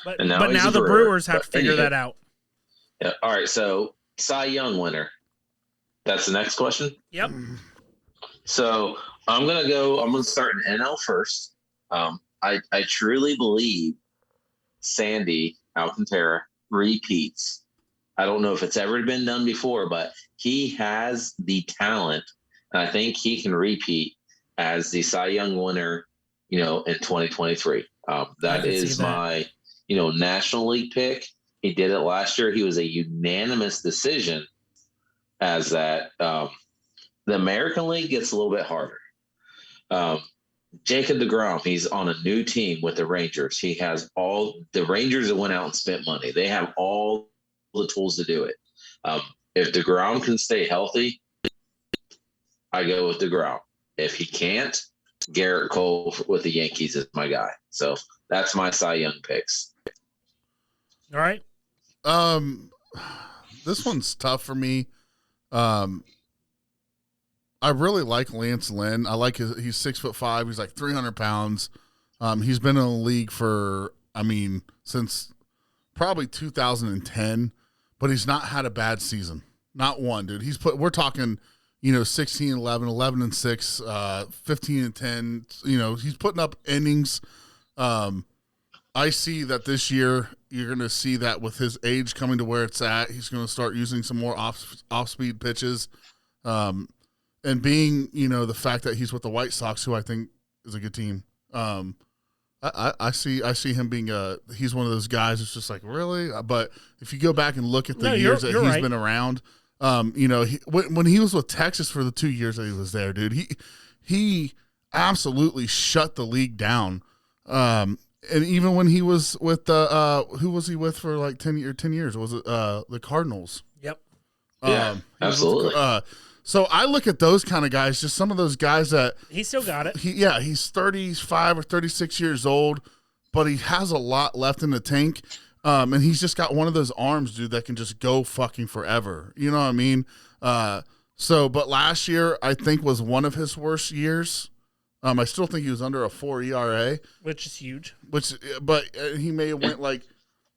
But now the Brewers have to figure that out. Yeah. All right. So Cy Young winner. That's the next question. Yep. So I'm gonna start in NL first. I truly believe Sandy Alcantara repeats. I don't know if it's ever been done before, but he has the talent, and I think he can repeat as the Cy Young winner, in 2023. That is my, National League pick. He did it last year. He was a unanimous decision as that. The American League gets a little bit harder. Jacob deGrom, he's on a new team with the Rangers. He has all the Rangers that went out and spent money. They have all the tools to do it. If deGrom can stay healthy, I go with deGrom. If he can't, Garrett Cole with the Yankees is my guy. So that's my Cy Young picks. All right. This one's tough for me. I really like Lance Lynn. I like he's 6'5". He's like 300 pounds. He's been in the league for, since probably 2010, but he's not had a bad season. Not one, dude. We're talking, 16, 11, 11 and 6, 15 and 10. He's putting up innings. I see that this year you're going to see that with his age coming to where it's at, he's going to start using some more off-speed pitches. And being, the fact that he's with the White Sox, who I think is a good team, I see him being he's one of those guys that's just like, really? But if you go back and look at the years that he's been around, when he was with Texas for the 2 years that he was there, dude, he absolutely shut the league down. And even when he was with who was he with for like 10 years? Was it the Cardinals? Yep. Yeah, absolutely. So I look at those kind of guys, just some of those guys that he still got it. He's 35 or 36 years old, but he has a lot left in the tank. And he's just got one of those arms, dude, that can just go fucking forever. You know what I mean? But last year I think was one of his worst years. I still think he was under a 4 ERA, which is huge. But he may have went like,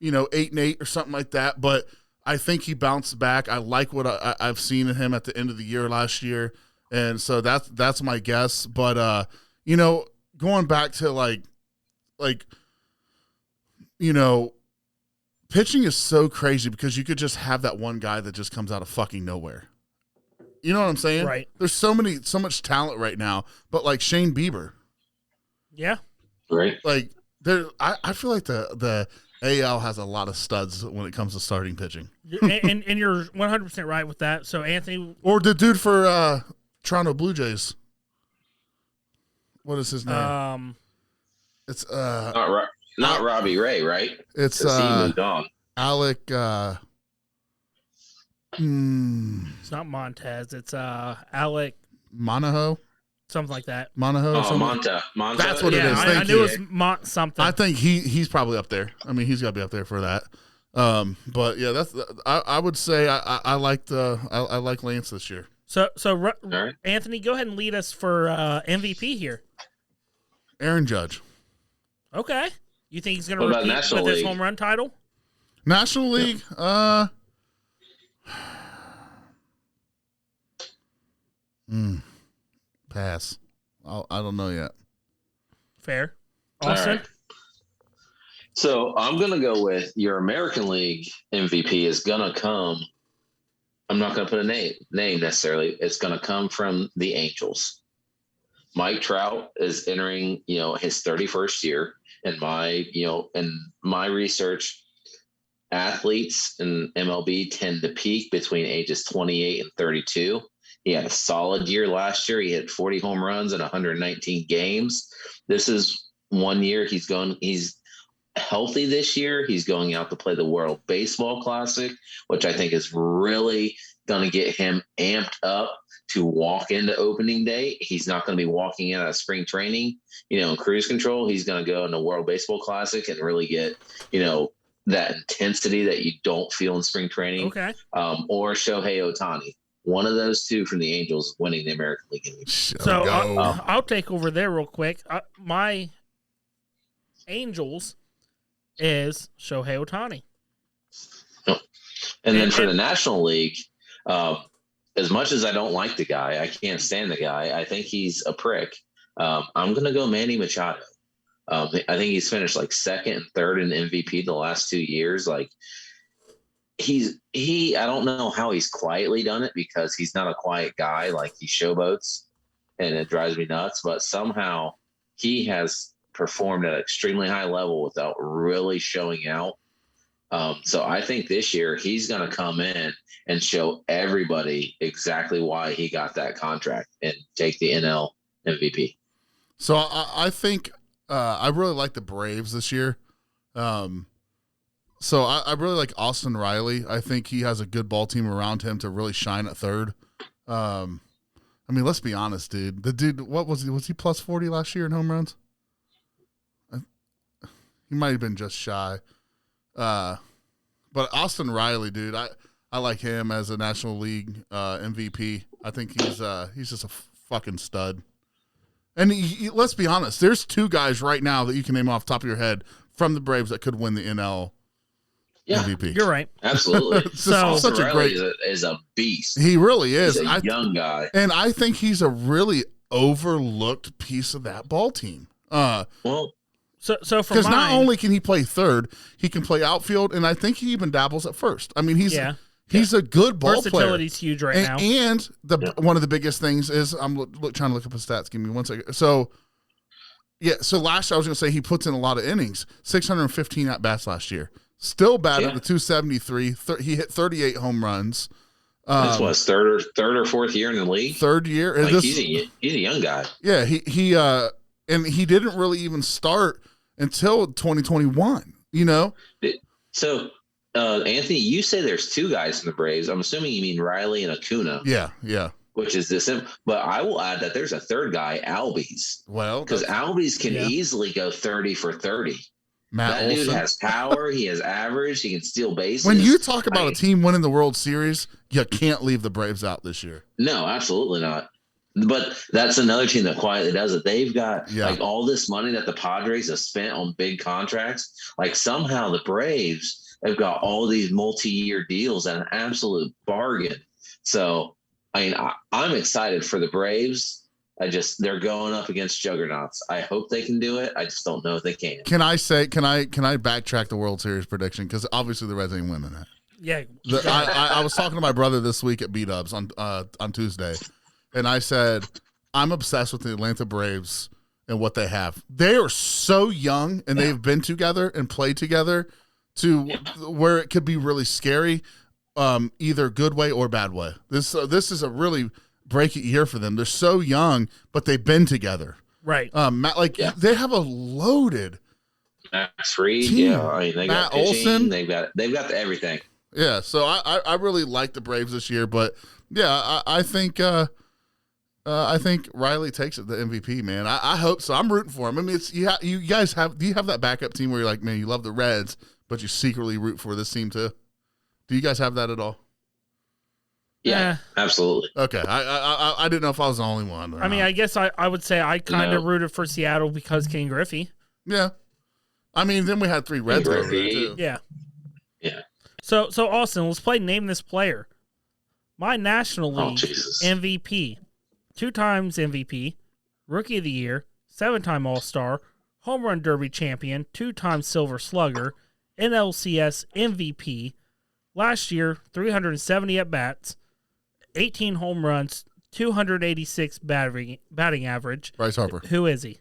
8-8 or something like that. But I think he bounced back. I like what I've seen in him at the end of the year last year, and so that's my guess. But going back to pitching is so crazy because you could just have that one guy that just comes out of fucking nowhere. You know what I'm saying? Right. There's so much talent right now, but like Shane Bieber. Yeah. Right. Like I feel like the AL has a lot of studs when it comes to starting pitching. and you're 100% right with that. So Anthony, or the dude for Toronto Blue Jays. What is his name? It's not Robbie Ray, right? It's he moved on. Alec. It's not Montez. It's Alec Monaho. Something like that. Monaho. Monta. That's what it is. I knew it was something. I think he's probably up there. He's got to be up there for that. But yeah, I would say I like Lance this year. So right. Anthony, go ahead and lead us for MVP here. Aaron Judge. Okay. You think he's going to repeat National with his League? home run title? National League. Pass. I don't know yet. Fair. Austin? Right. So I'm going to go with your American League MVP is going to come. I'm not going to put a name necessarily. It's going to come from the Angels. Mike Trout is entering, his 31st year. In my research, athletes in MLB tend to peak between ages 28 and 32. He had a solid year last year. He hit 40 home runs in 119 games. This is 1 year he's healthy this year. He's going out to play the World Baseball Classic, which I think is really going to get him amped up to walk into opening day. He's not going to be walking in out of spring training, in cruise control. He's going to go in the World Baseball Classic and really get, that intensity that you don't feel in spring training. Okay. Or Shohei Ohtani. One of those two from the Angels winning the American League MVP. So I'll take over there real quick. My Angels is Shohei Ohtani. And then for the National League, as much as I don't like the guy, I can't stand the guy. I think he's a prick. I'm going to go Manny Machado. I think he's finished like second and third in MVP the last 2 years. Like I don't know how he's quietly done it, because he's not a quiet guy. Like, he showboats and it drives me nuts, but somehow he has performed at an extremely high level without really showing out. So I think this year he's going to come in and show everybody exactly why he got that contract and take the NL MVP. So I think I really like the Braves this year. So I really like Austin Riley. I think he has a good ball team around him to really shine at third. I mean, let's be honest, dude. The dude, what was he? Was he plus 40 last year in home runs? He might have been just shy. But Austin Riley, dude, I like him as a National League MVP. I think he's just a fucking stud. And let's be honest, there's 2 guys right now that you can name off the top of your head from the Braves that could win the NL MVP. You're right. Absolutely. So such a great is a beast. He really is. He's a young guy. And I think he's a really overlooked piece of that ball team. So because not only can he play third, he can play outfield, and I think he even dabbles at first. I mean, he's a good ball player. Versatility's huge right now. And one of the biggest things is I'm trying to look up his stats. Give me 1 second. So last year I was going to say he puts in a lot of innings. 615 at bats last year. Still batted with 273. He hit 38 home runs. This was third or fourth year in the league. Third year. Like, he's a young guy. Yeah, and he didn't really even start until 2021, you know? So, Anthony, you say there's 2 guys in the Braves. I'm assuming you mean Riley and Acuna. Yeah. Which is the same. But I will add that there's a third guy, Albies. Well, because Albies can easily go 30 for 30. Matt that Olson. Dude has power. He has average. He can steal bases. When you talk about a team winning the World Series, you can't leave the Braves out this year. No, absolutely not. But that's another team that quietly does it. They've got like all this money that the Padres have spent on big contracts. Like, somehow the Braves have got all these multi-year deals at an absolute bargain. So, I mean, I'm excited for the Braves. They're going up against juggernauts. I hope they can do it. I just don't know if they can. Can I backtrack the World Series prediction? Because obviously the Reds ain't winning that. Yeah. I was talking to my brother this week at B-Dubs on Tuesday. And I said, I'm obsessed with the Atlanta Braves and what they have. They are so young, and they've been together and played together to where it could be really scary, either good way or bad way. This is a really break it year for them. They're so young, but they've been together. Right. They have a loaded Max Fried. team. Yeah, I mean, they Matt got pitching, Olson. They've got everything. Yeah, so I really like the Braves this year, but yeah, I think Riley takes it the MVP, man. I hope so. I'm rooting for him. I mean, do you have that backup team where you're like, man, you love the Reds, but you secretly root for this team too? Do you guys have that at all? Yeah, absolutely. Okay, I didn't know if I was the only one. I mean, I guess I would say I kind of rooted for Seattle because King Griffey. Yeah, I mean, then we had 3 Reds over there too. Yeah. Yeah. So Austin, let's play Name This Player. My National League MVP, 2 times MVP, Rookie of the Year, 7-time All-Star, Home Run Derby champion, 2-time Silver Slugger, NLCS MVP. Last year, 370 at-bats, 18 home runs, 286 batting average. Bryce Harper. Who is he?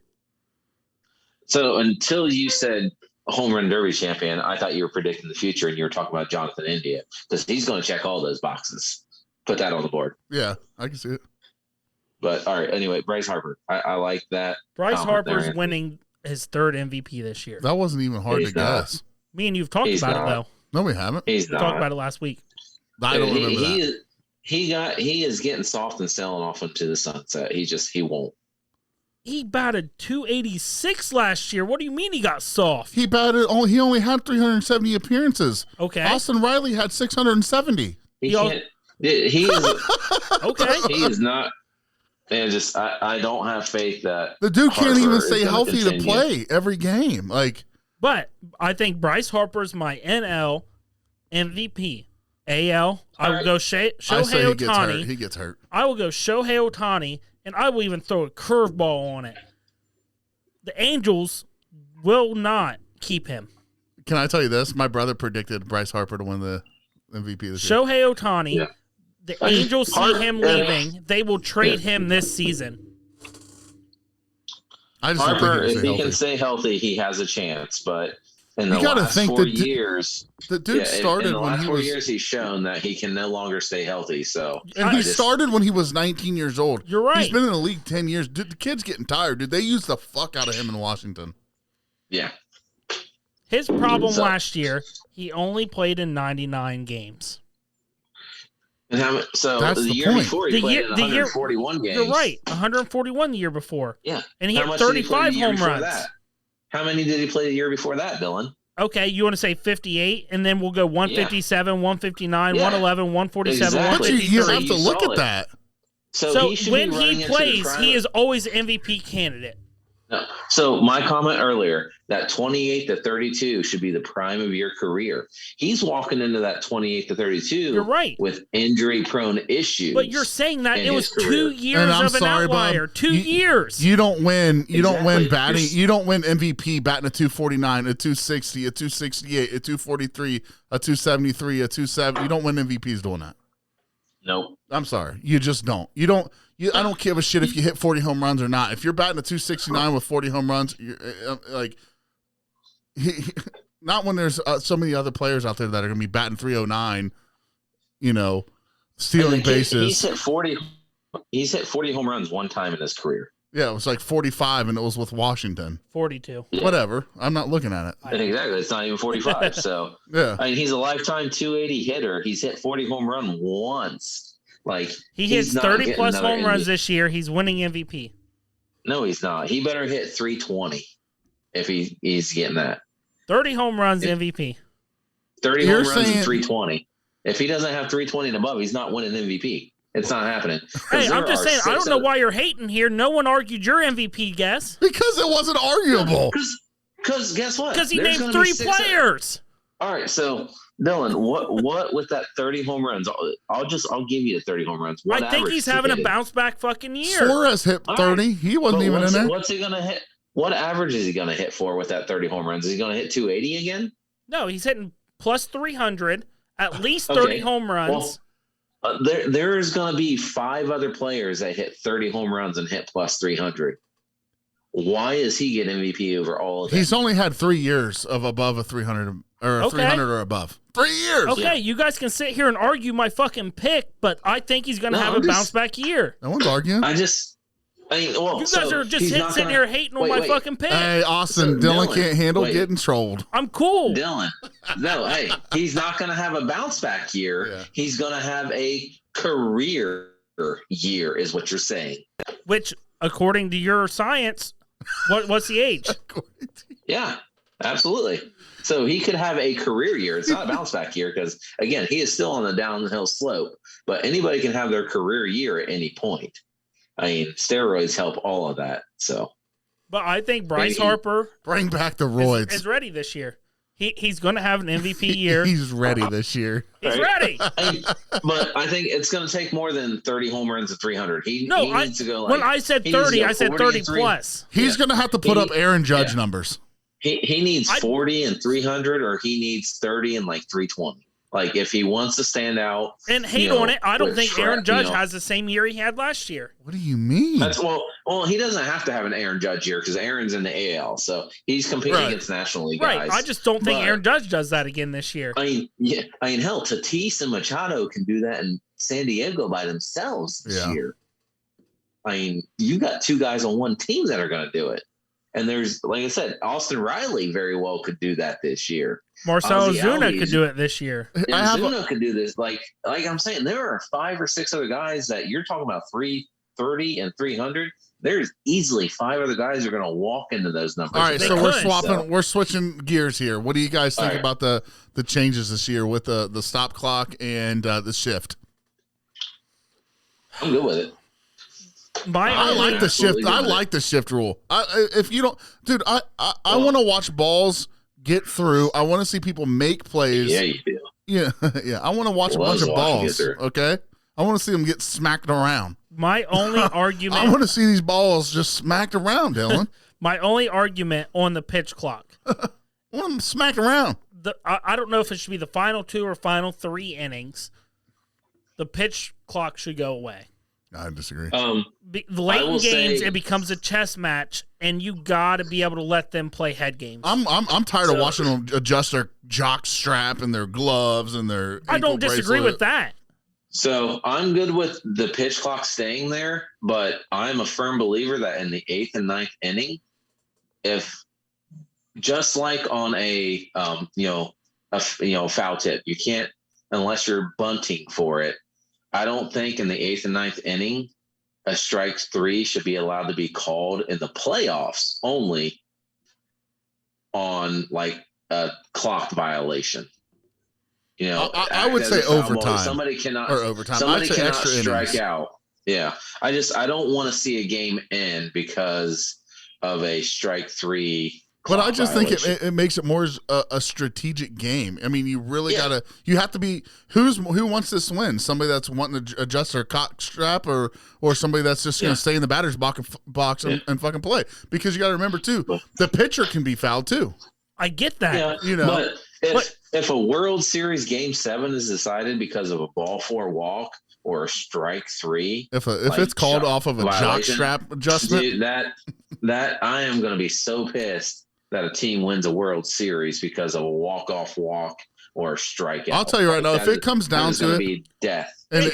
So until you said home run derby champion, I thought you were predicting the future and you were talking about Jonathan India, because he's going to check all those boxes. Put that on the board. Yeah, I can see it. But all right, anyway, Bryce Harper. I like that. Bryce Harper's winning his 3rd MVP this year. That wasn't even hard to guess. Me and you've talked about it though. No, we haven't. We talked about it last week. I don't remember that. He is getting soft and selling off into the sunset. He won't. He batted 286 last year. What do you mean he got soft? He only had 370 appearances. Okay. Austin Riley had 670. He is okay. He is not. Man, I don't have faith that the dude can't even stay healthy continue to play every game. But I think Bryce Harper's my NL MVP. AL, I will go Shohei Ohtani. He gets hurt. I will go Shohei Ohtani, and I will even throw a curveball on it. The Angels will not keep him. Can I tell you this? My brother predicted Bryce Harper to win the MVP this year. Shohei Ohtani, the Angels see him leaving. They will trade him this season. Harper, if he can stay healthy, he has a chance. But in the last 4 years, the dude started in the when last he 4 was. years, he's shown that he can no longer stay healthy. So, and he started when he was 19 years old. You're right. He's been in the league 10 years. Dude, the kid's getting tired. Dude, they used the fuck out of him in Washington. Yeah. His problem last year, he only played in 99 games. And the year before, he played in 141 games. You're right, 141 the year before. Yeah. And he hit 35 home runs. How many did he play the year before that, Dylan? Okay, you want to say 58, and then we'll go 157, 159, 111, 147, 153. You have to look at that. So when he plays, he is always an MVP candidate. No. So my comment earlier, that 28 to 32 should be the prime of your career. He's walking into that 28 to 32 You're right. with injury-prone issues. But you're saying that it was 2 years of an outlier. Bob, 2 years. You don't win. You don't win batting. You don't win MVP batting a 249, a 260, a 268, a 243, a 273, a 270. You don't win MVPs doing that. Nope. I'm sorry. You just don't. I don't give a shit if you hit 40 home runs or not. If you're batting a 269 with 40 home runs, you're not when there's so many other players out there that are going to be batting 309, stealing bases. He's hit 40 home runs one time in his career. Yeah, it was like 45, and it was with Washington. 42. Yeah. Whatever. I'm not looking at it. Exactly. It's not even 45. So, yeah. I mean, he's a lifetime 280 hitter. He's hit 40 home run once. Like he hits 30 plus home runs this year. He's winning MVP. No, he's not. He better hit 320 if he's getting that. 30 home runs MVP. 30 home runs and 320. If he doesn't have 320 and above, he's not winning MVP. It's not happening. Hey, I'm just saying, I don't know why you're hating here. No one argued your MVP guess. Because it wasn't arguable. Because guess what? Because he named 3 players. All right, so Dylan, what with that 30 home runs? I'll give you the 30 home runs. I think he's having a bounce back fucking year. Suarez hit 30. Right. He wasn't even in there. What's he gonna hit? What average is he gonna hit for with that 30 home runs? Is he gonna hit 280 again? No, he's hitting plus 300, at least 30 home runs. Well, there is gonna be 5 other players that hit 30 home runs and hit plus 300. Why is he getting MVP over all of them? He's only had 3 years of above a 300 or 300 or above. 3 years. Okay, you guys can sit here and argue my fucking pick, but I think he's going to have a bounce back year. No one's arguing. You guys are just sitting here hating on my fucking pick. Hey, Austin, Dylan can't handle getting trolled. I'm cool. Dylan, no, hey, he's not going to have a bounce back year. Yeah. He's going to have a career year, is what you're saying. Which, according to your science, what's the age? Yeah, absolutely. So he could have a career year. It's not a bounce back year because, again, he is still on the downhill slope. But anybody can have their career year at any point. I mean, steroids help all of that. So, but I think Bryce Harper bring back the roids is ready this year. He's going to have an MVP year. He's ready this year. He's ready. But I think it's going to take more than 30 home runs and 300. He needs to go. When I said 30, I said 30 plus. He's going to have to put up Aaron Judge numbers. He needs 40 and 300, or he needs 30 and 320. Like if he wants to stand out and hate on it, I don't think Aaron Judge has the same year he had last year. What do you mean? Well, he doesn't have to have an Aaron Judge year because Aaron's in the AL, so he's competing against National League guys. Right. I just don't think Aaron Judge does that again this year. I mean, hell, Tatis and Machado can do that in San Diego by themselves this year. I mean, you got 2 guys on one team that are going to do it. And there's, like I said, Austin Riley very well could do that this year. Marcell Ozuna could do it this year. Ozuna could do this. Like I'm saying, there are 5 or 6 other guys that you're talking about 330 and 300. There's easily 5 other guys who are going to walk into those numbers. All right, so we're switching gears here. What do you guys think about the changes this year with the stop clock and the shift? I'm good with it. I like the shift. I like the shift rule. If you don't, dude, I want to watch balls get through. I want to see people make plays. Yeah, you do. Yeah, yeah. I want to watch a bunch of balls. Okay, I want to see them get smacked around. My only argument. I want to see these balls just smacked around, Dylan. My only argument on the pitch clock. Well, I'm smacked around. I don't know if it should be the final 2 or final 3 innings. The pitch clock should go away. I disagree. Late in games, it becomes a chess match, and you got to be able to let them play head games. I'm tired of watching them adjust their jock strap and their gloves and their. I don't disagree with that. So I'm good with the pitch clock staying there, but I'm a firm believer that in the 8th and 9th inning, if just like on a foul tip, you can't unless you're bunting for it. I don't think in the 8th and 9th inning, a strike 3 should be allowed to be called in the playoffs only on like a clock violation. You know, I would say overtime. Somebody cannot or overtime. Somebody I'd say cannot extra strike innings. out. Yeah, I don't want to see a game end because of a strike 3. But I just think it makes it more a strategic game. I mean, you really you have to be who wants this win? Somebody that's wanting to adjust their cock strap or somebody that's just going to stay in the batter's box and fucking play. Because you got to remember too, the pitcher can be fouled too. I get that. Yeah, you know. But if a World Series Game 7 is decided because of a ball 4 walk or a strike 3, if it's called off of a jock strap adjustment, dude, that I am going to be so pissed that a team wins a World Series because of a walk-off walk or a strikeout. I'll tell you right now, if it comes down to it, be death. And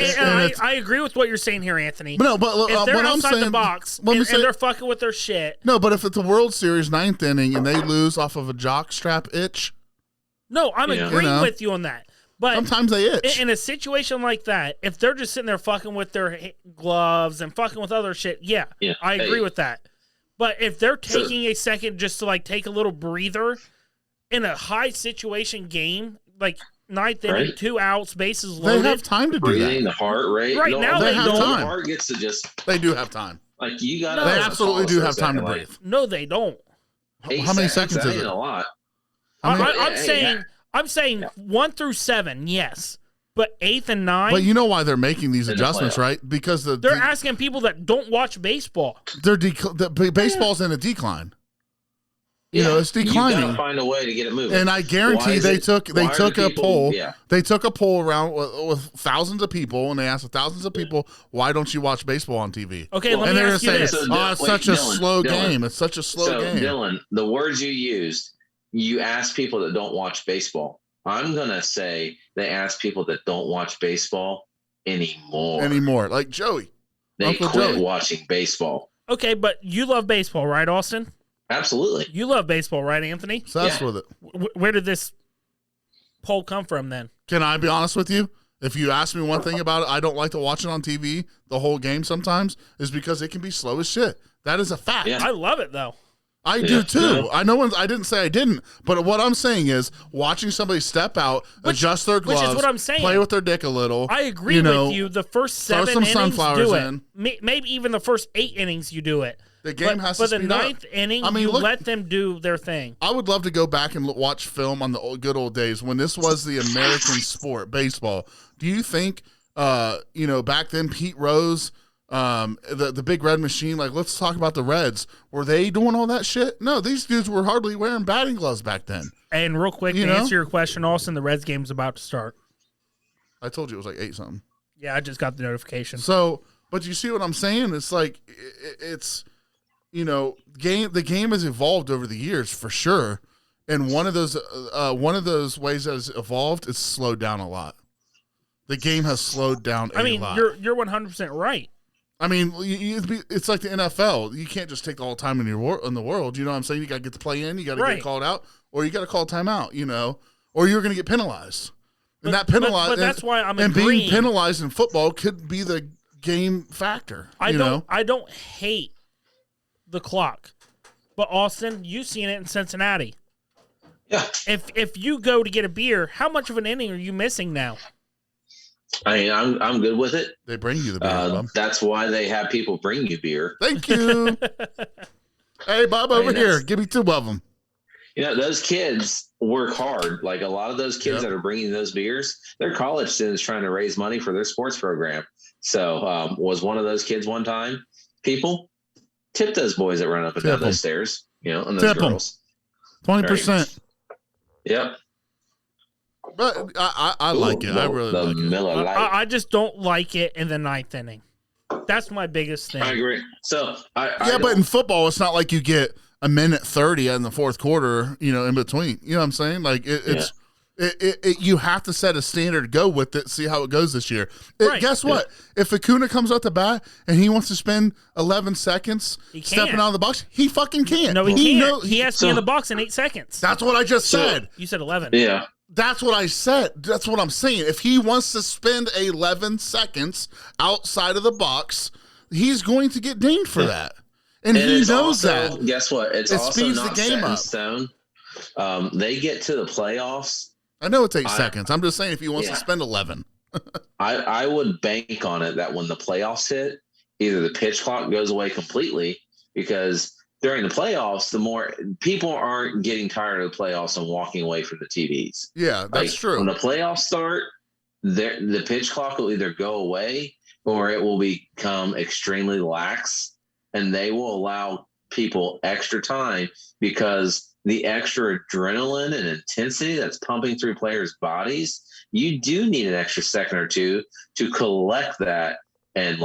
I agree with what you're saying here, Anthony. But if they're what I'm outside saying, the box and they're fucking with their shit. No, but if it's a World Series 9th inning and they lose off of a jock strap itch. No, I'm agreeing with you on that. But sometimes they itch. In a situation like that, if they're just sitting there fucking with their gloves and fucking with other shit, I agree with that. But if they're taking a second just to like take a little breather in a high situation game, like 9th inning, 2 outs, bases loaded, they have time to do breathing, the heart rate. Right now they have don't. time. The heart gets to just. They do have time. Like you got. They absolutely do have time to breathe. No, they don't. How many seconds is it? A lot. I'm saying 1 through 7, yes. But 8th and 9. But you know why they're making these adjustments, right? Because they're asking people that don't watch baseball. Baseball's in a decline. You know, it's declining. You gotta find a way to get it moving. And I guarantee they took a poll. Yeah. They took a poll around with thousands of people, and they asked thousands of people, "Why don't you watch baseball on TV?" Okay, let me ask you this. It's such a slow game. It's such a slow game. Dylan, the words you used, you asked people that don't watch baseball. I'm gonna say they ask people that don't watch baseball anymore. Like Joey. They Uncle quit Joey. watching baseball. Okay, but you love baseball, right, Austin? Absolutely. You love baseball, right, Anthony? Obsessed with it. Where did this poll come from then? Can I be honest with you? If you ask me one thing about it, I don't like to watch it on TV the whole game sometimes, is because it can be slow as shit. That is a fact. Yeah. I love it, though. I do too. I didn't say I didn't, but what I'm saying is watching somebody step out, adjust their gloves, which is what I'm saying. Play with their dick a little. I agree with you. The first 7 throw some innings, sunflowers do it. in. Maybe even the first 8 innings, you do it. The game has to speed up. But the 9th inning, let them do their thing. I would love to go back and watch film on the good old days when this was the American sport, baseball. Do you think, back then, Pete Rose, the Big Red Machine, like, let's talk about the Reds. Were they doing all that shit? No, these dudes were hardly wearing batting gloves back then. And real quick, to answer your question, Austin, the Reds game's about to start. I told you it was like 8-something. Yeah, I just got the notification. So, but you see what I'm saying? It's like, the game has evolved over the years for sure. And one of those ways that has evolved is slowed down a lot. The game has slowed down a lot. You're 100% right. I mean, it's like the NFL. You can't just take all the time in the world. You know what I'm saying? You got to get the play in. You got to get called out, or you got to call timeout. Or you're going to get penalized. And that penalized, but that's why I'm and agreeing. being penalized in football could be the game factor. I don't hate the clock, but Austin, you've seen it in Cincinnati. Yeah. If you go to get a beer, how much of an inning are you missing now? I mean, I'm good with it. They bring you the beer. That's why they have people bring you beer. Thank you. Hey, Bob, over here. Give me 2 of them. Those kids work hard. Like a lot of those kids that are bringing those beers, they're college students trying to raise money for their sports program. So was one of those kids one time, people? tip those boys that run up and down those stairs, and those girls. 20%. Right? Yep. But I like it. I really like it. I just don't like it in the ninth inning. That's my biggest thing. I agree. So but in football, it's not like you get a minute 30 in the fourth quarter, in between. You know what I'm saying? Like you have to set a standard, go with it, see how it goes this year. Guess what? If Acuna comes out the bat and he wants to spend 11 seconds stepping out of the box, he fucking can't. No, he can't. He has to be in the box in 8 seconds. That's what I just said. You said 11. Yeah. That's what I said. That's what I'm saying. If he wants to spend 11 seconds outside of the box, he's going to get dinged for that. And he knows that. Guess what? It also speeds not the game set in up. Stone. They get to the playoffs. I know it takes seconds. I'm just saying if he wants to spend 11. I would bank on it that when the playoffs hit, either the pitch clock goes away completely, because during the playoffs, the more people aren't getting tired of the playoffs and walking away from the TVs. Yeah, that's true. When the playoffs start, the pitch clock will either go away or it will become extremely lax, and they will allow people extra time because the extra adrenaline and intensity that's pumping through players' bodies, you do need an extra second or two to collect that and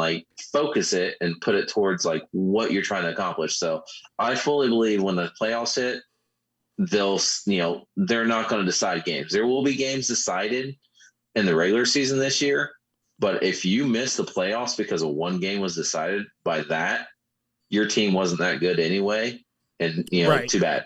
focus it and put it towards what you're trying to accomplish. So I fully believe when the playoffs hit, they're not going to decide games. There will be games decided in the regular season this year, but if you miss the playoffs because of one game was decided by that, your team wasn't that good anyway. And too bad.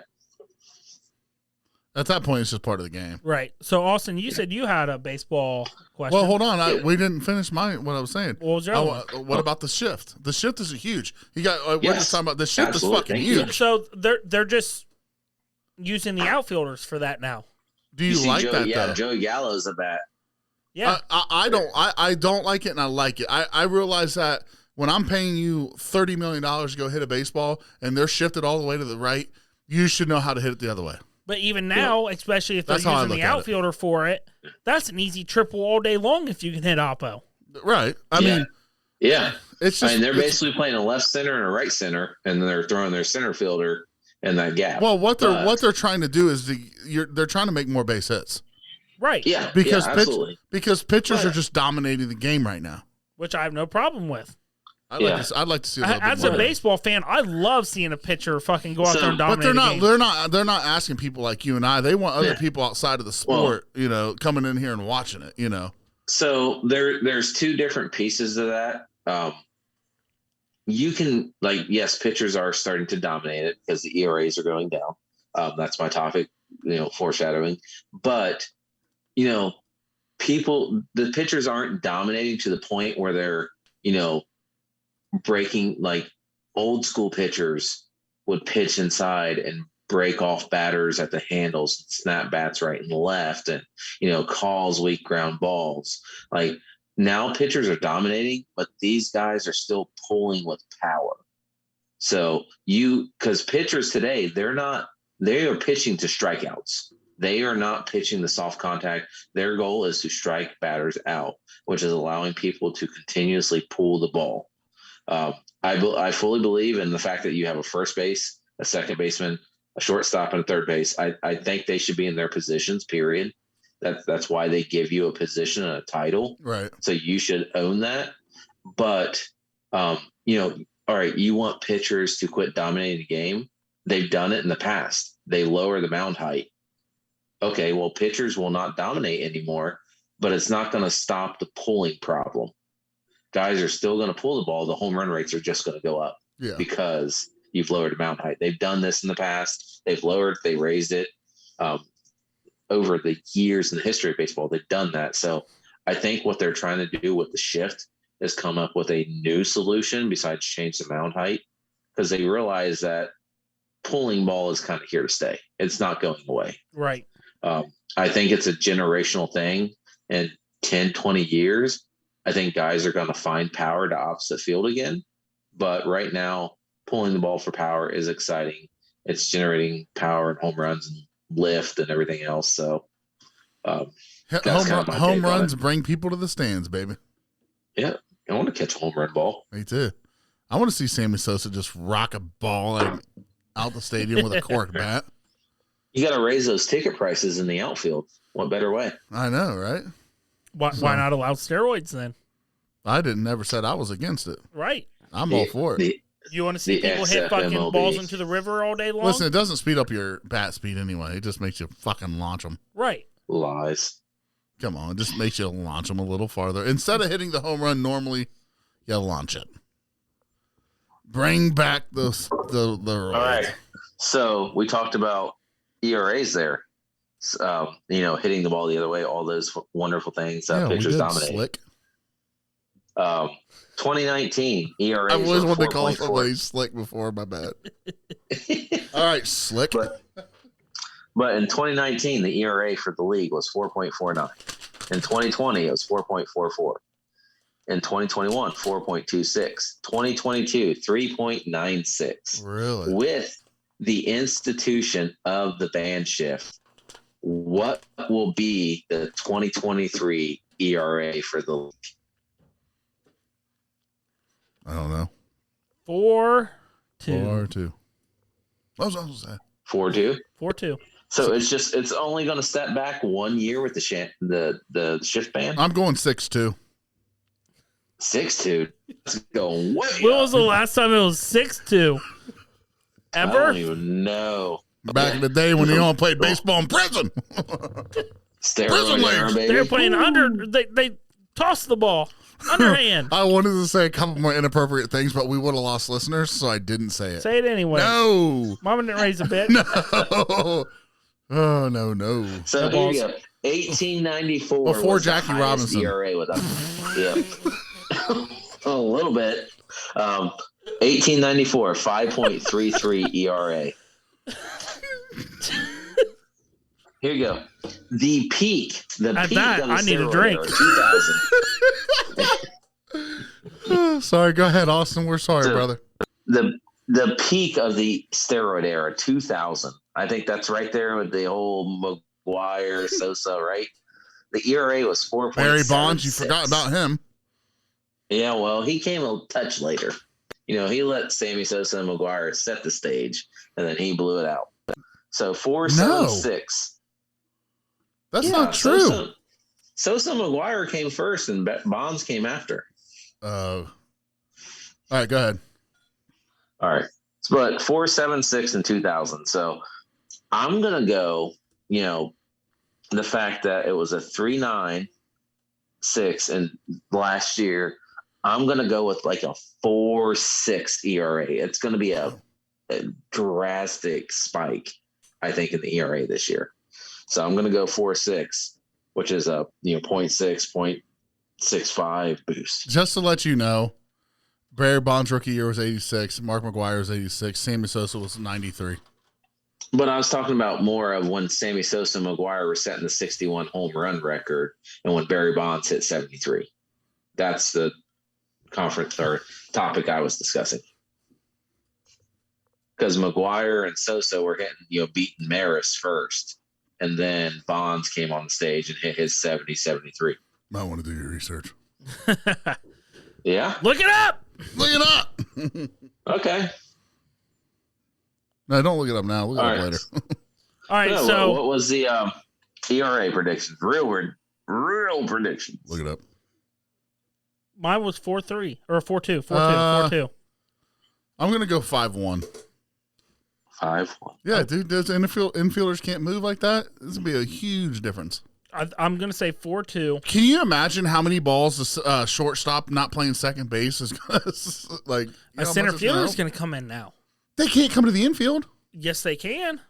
At that point, it's just part of the game. Right. So, Austin, you said you had a baseball question. Well, hold on. We didn't finish what I was saying. What was your other one? What about the shift? The shift is huge. We're just talking about the shift is fucking huge. So they're just using the outfielders for that now. Do you like that, though? Yeah, Joey Gallo's a bat. Yeah. I don't like it, and I like it. I realize that when I'm paying you $30 million to go hit a baseball and they're shifted all the way to the right, you should know how to hit it the other way. But even now, especially if they're using the outfielder for it, that's an easy triple all day long if you can hit Oppo. Right. I mean, it's just they're basically playing a left center and a right center, and they're throwing their center fielder in that gap. Well, what they're trying to do is they're trying to make more base hits. Right. Yeah. Because pitchers are just dominating the game right now, which I have no problem with. I'd like to see. As a baseball fan, I love seeing a pitcher fucking go out there and dominate. But they're not asking people like you and I. They want other people outside of the sport, coming in here and watching it. So there's two different pieces of that. You can yes, pitchers are starting to dominate it because the ERAs are going down. That's my topic, foreshadowing. But the pitchers aren't dominating to the point where they're breaking. Old school pitchers would pitch inside and break off batters at the handles, snap bats right and left, and calls weak ground balls. Now pitchers are dominating, but these guys are still pulling with power. So because pitchers today, they are pitching to strikeouts. They are not pitching the soft contact. Their goal is to strike batters out, which is allowing people to continuously pull the ball. I fully believe in the fact that you have a first base, a second baseman, a shortstop, and a third base. I think they should be in their positions, period. That's why they give you a position and a title. Right. So you should own that. But, all right, you want pitchers to quit dominating the game. They've done it in the past. They lower the mound height. Okay, well, pitchers will not dominate anymore, but it's not going to stop the pulling problem. Guys are still going to pull the ball. The home run rates are just going to go up because you've lowered the mound height. They've done this in the past. They've lowered, they raised it. Over the years in the history of baseball, they've done that. So I think what they're trying to do with the shift is come up with a new solution besides change the mound height, because they realize that pulling ball is kind of here to stay. It's not going away. Right. I think it's a generational thing. In 10, 20 years, I think guys are going to find power to opposite field again. But right now, pulling the ball for power is exciting. It's generating power and home runs and lift and everything else. So home runs bring people to the stands, baby. Yeah. I want to catch a home run ball. Me too. I want to see Sammy Sosa just rock a ball out the stadium with a cork bat. You got to raise those ticket prices in the outfield. What better way? I know, right? Why not allow steroids then? I never said I was against it. Right. I'm all for it. You want to see people hit fucking balls into the river all day long? Listen, it doesn't speed up your bat speed anyway. It just makes you fucking launch them. Right. Lies. Come on, it just makes you launch them a little farther. Instead of hitting the home run normally, you launch it. Bring back the All right. So we talked about ERAs there. Hitting the ball the other way, all those wonderful things. Pitchers dominate. Slick. 2019 ERA. I always wanted to call somebody slick before, my bad. All right, slick. But in 2019, the ERA for the league was 4.49. In 2020, it was 4.44. In 2021, 4.26. 2022, 3.96. Really? With the institution of the ban shift, what will be the 2023 ERA for the league? I don't know. 4-2. 4-2. What was I supposed to say? 4-2? 4-2. So it's only going to step back 1 year with the shift ban? I'm going 6-2. 6-2. It's going way When up. was the last time it was 6-2? Ever? I don't even know. Back in the day when they all played baseball in prison. Prison leagues. They were playing under. They tossed the ball underhand. I wanted to say a couple more inappropriate things, but we would have lost listeners, so I didn't say it. Say it anyway. No. Mama didn't raise a bit. No. Oh, no. So here you go. 1894. Before Jackie Robinson. ERA with us. Yep. A little bit. 1894, 5.33 ERA. Here you go. The peak. At that, I need a drink. Era, 2000. Sorry, go ahead, Austin. We're sorry, brother. The peak of the steroid era, 2000. I think that's right there with the whole McGuire, Sosa, right? The ERA was 4.76. Barry Bonds, you forgot about him. Yeah, well, he came a touch later. He let Sammy Sosa and McGuire set the stage, and then he blew it out. So 4.76. That's not true. Sosa and McGuire came first, and Bonds came after. All right, go ahead. All right. But 4.76 in 2000. So I'm going to go, the fact that it was a 3.96 and last year, I'm going to go with like a 4.6 ERA. It's going to be a drastic spike, I think, in the ERA this year. So I'm going to go 4.6, which is a 0.6, 0.65 boost. Just to let you know, Barry Bonds' rookie year was 86. Mark McGuire was 86. Sammy Sosa was 93. But I was talking about more of when Sammy Sosa and McGuire were setting the 61 home run record and when Barry Bonds hit 73. That's the conference or topic I was discussing. Because McGuire and Sosa were hitting, beating Maris first. And then Bonds came on the stage and hit his 70, 73. Might want to do your research. Yeah? Look it up! Look it up! Okay. No, don't look it up now. Look it up later. All right, so what was the ERA predictions? Real predictions. Look it up. Mine was 4-3 or 4-2. 4-2. I'm gonna go 5-1. 5-1. Yeah, dude. Those infielders can't move like that. This would be a huge difference. I'm gonna say 4-2. Can you imagine how many balls the shortstop not playing second base is like? A center fielder is gonna come in now. They can't come to the infield. Yes, they can.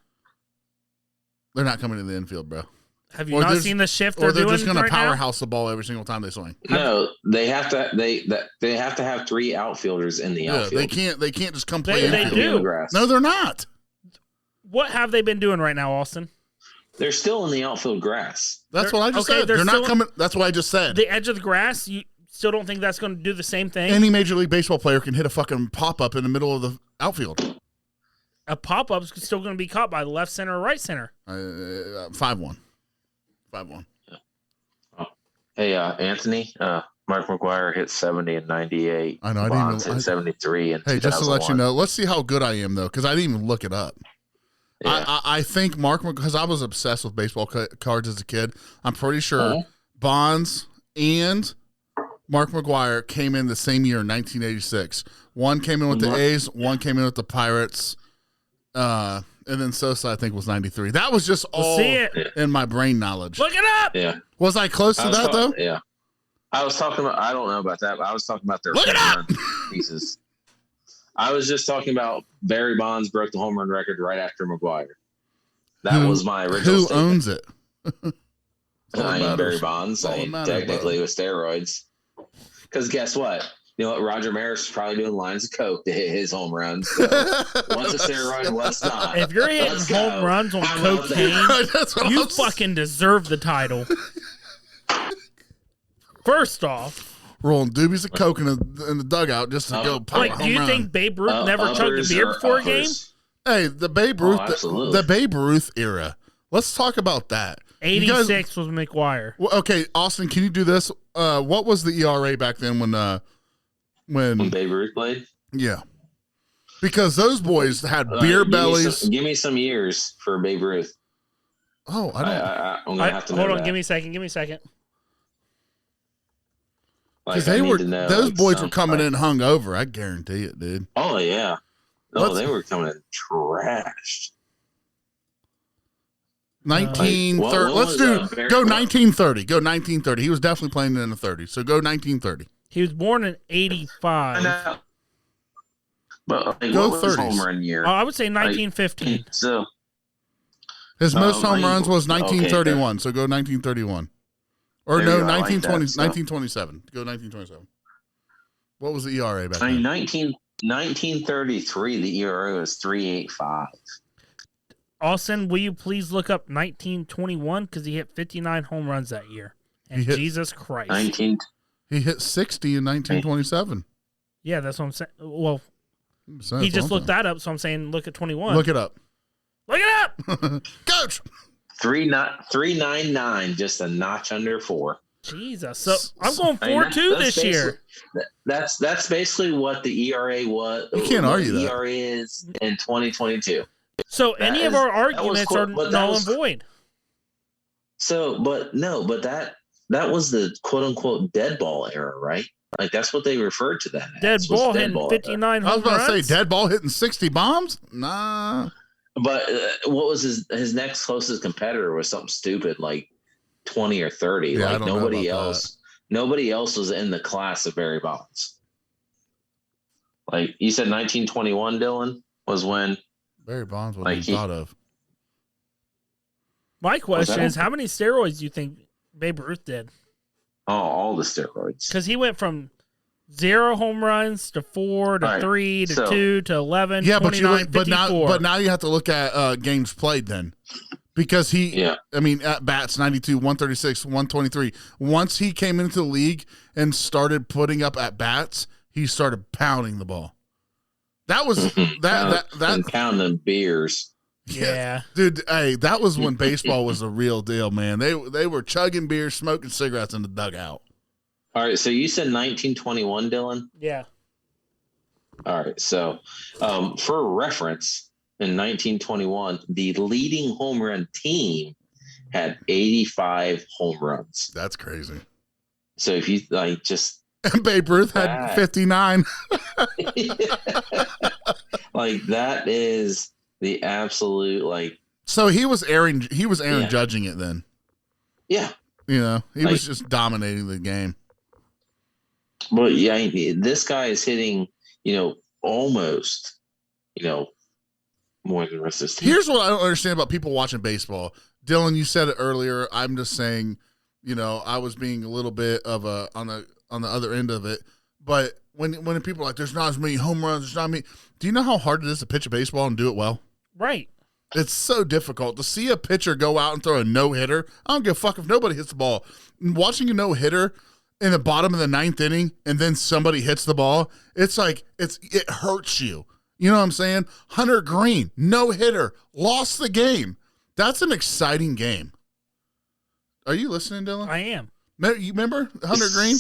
They're not coming to the infield, bro. Have you not seen the shift they're doing? Or they're just going to right powerhouse the ball every single time they swing. No, they have to. They have to have 3 outfielders in the outfield. They can't just come play They infield. do. No, they're not. What have they been doing right now, Austin? They're still in the outfield grass. That's what I just said. They're not coming. That's what I just said. The edge of the grass. You still don't think that's going to do the same thing? Any Major League Baseball player can hit a fucking pop up in the middle of the outfield. A pop up is still going to be caught by the left center or right center. 5-1. 5-1. Hey, Anthony, Mark McGwire hit 70 in 98. I know. I Bonds didn't even. hit 73 in 2001. Just to let you know, let's see how good I am though, because I didn't even look it up. Yeah. I think because I was obsessed with baseball cards as a kid. I'm pretty sure Bonds and Mark McGwire came in the same year in 1986. One came in with the A's, one came in with the Pirates, and then Sosa I think was 93. That was just all in my brain knowledge. Look it up. Yeah. Was I close to that though? Yeah. I was talking about. I don't know about that, but I was talking about their Look it home up! run pieces. I was just talking about Barry Bonds broke the home run record right after McGwire. That was my original. Who statement. owns it? I mean, Barry Bonds. Technically with steroids. Because guess what? You know what? Roger Maris is probably doing lines of coke to hit his home runs. So what's a steroid? What's not? If you're hitting home runs on cocaine, you fucking deserve the title. First off, rolling doobies of coke in the dugout just to go pop a home run. Do you think Babe Ruth never chugged a beer before a game? Hey, the Babe Ruth, the Babe Ruth era. Let's talk about that. 86 was McGwire. Well, okay, Austin, can you do this? What was the ERA back then when Babe Ruth played? Yeah, because those boys had beer bellies. Give me some years for Babe Ruth. Oh, I don't. I'm gonna have to know. Hold on, that. give me a second. Because those boys were coming in hungover. I guarantee it, dude. Oh yeah. No, they were coming in trashed. 1930. Let's do go 1930. Go 1930. He was definitely playing in the 30s. So go 1930. He was born in 85. I know. But go what was home run year? I would say 1915. So his most home runs was 1931. So go 1931. Or no, 1927. Go 1927. What was the ERA back then? 1933, the ERA was 3.85. Austin, will you please look up 1921 because he hit 59 home runs that year? And Jesus Christ. He hit 60 in 1927. Yeah, that's what I'm saying. Well, he just looked that up, so I'm saying look at 21. Look it up. Look it up! Coach! 399, just a notch under 4. Jesus. So I'm going 4-2 this year. That's basically what the ERA was. You can't argue that. ERA is in 2022. So any of our arguments are null and void. So, but that was the quote unquote dead ball era, right? Like that's what they referred to that as. Dead ball hitting 59 home runs. I was about to say dead ball hitting 60 bombs? Nah. But what was his next closest competitor was something stupid like 20 or 30. Yeah, like nobody else was in the class of Barry Bonds. Like you said 1921, Dylan, was when Barry Bonds wasn't thought of. My question is, how many steroids do you think Babe Ruth did? Oh, all the steroids. Because he went from 0 home runs to 4 to 3 to 2 to 11. Yeah, 29, but now you have to look at games played then, because at bats 92, 136, 123. Once he came into the league and started putting up at bats, he started pounding the ball. That was that pounding beers. Yeah, dude. Hey, that was when baseball was a real deal, man. They were chugging beer, smoking cigarettes in the dugout. All right, so you said 1921, Dylan? Yeah. All right, so for reference, in 1921, the leading home run team had 85 home runs. That's crazy. So if you just Babe Ruth had 59. Like that is the absolute So he was Aaron judging it then. Yeah. You know, he was just dominating the game. But yeah, this guy is hitting, almost, more than the rest of his team. Here's what I don't understand about people watching baseball. Dylan, you said it earlier. I'm just saying, I was being a little bit of on the other end of it. But when people are like, there's not as many home runs, there's not many. Do you know how hard it is to pitch a baseball and do it well? Right. It's so difficult to see a pitcher go out and throw a no-hitter. I don't give a fuck if nobody hits the ball. Watching a no-hitter in the bottom of the 9th inning and then somebody hits the ball, it's like it hurts you. You know what I'm saying? Hunter Green, no-hitter, lost the game. That's an exciting game. Are you listening, Dylan? I am. You remember Hunter Green?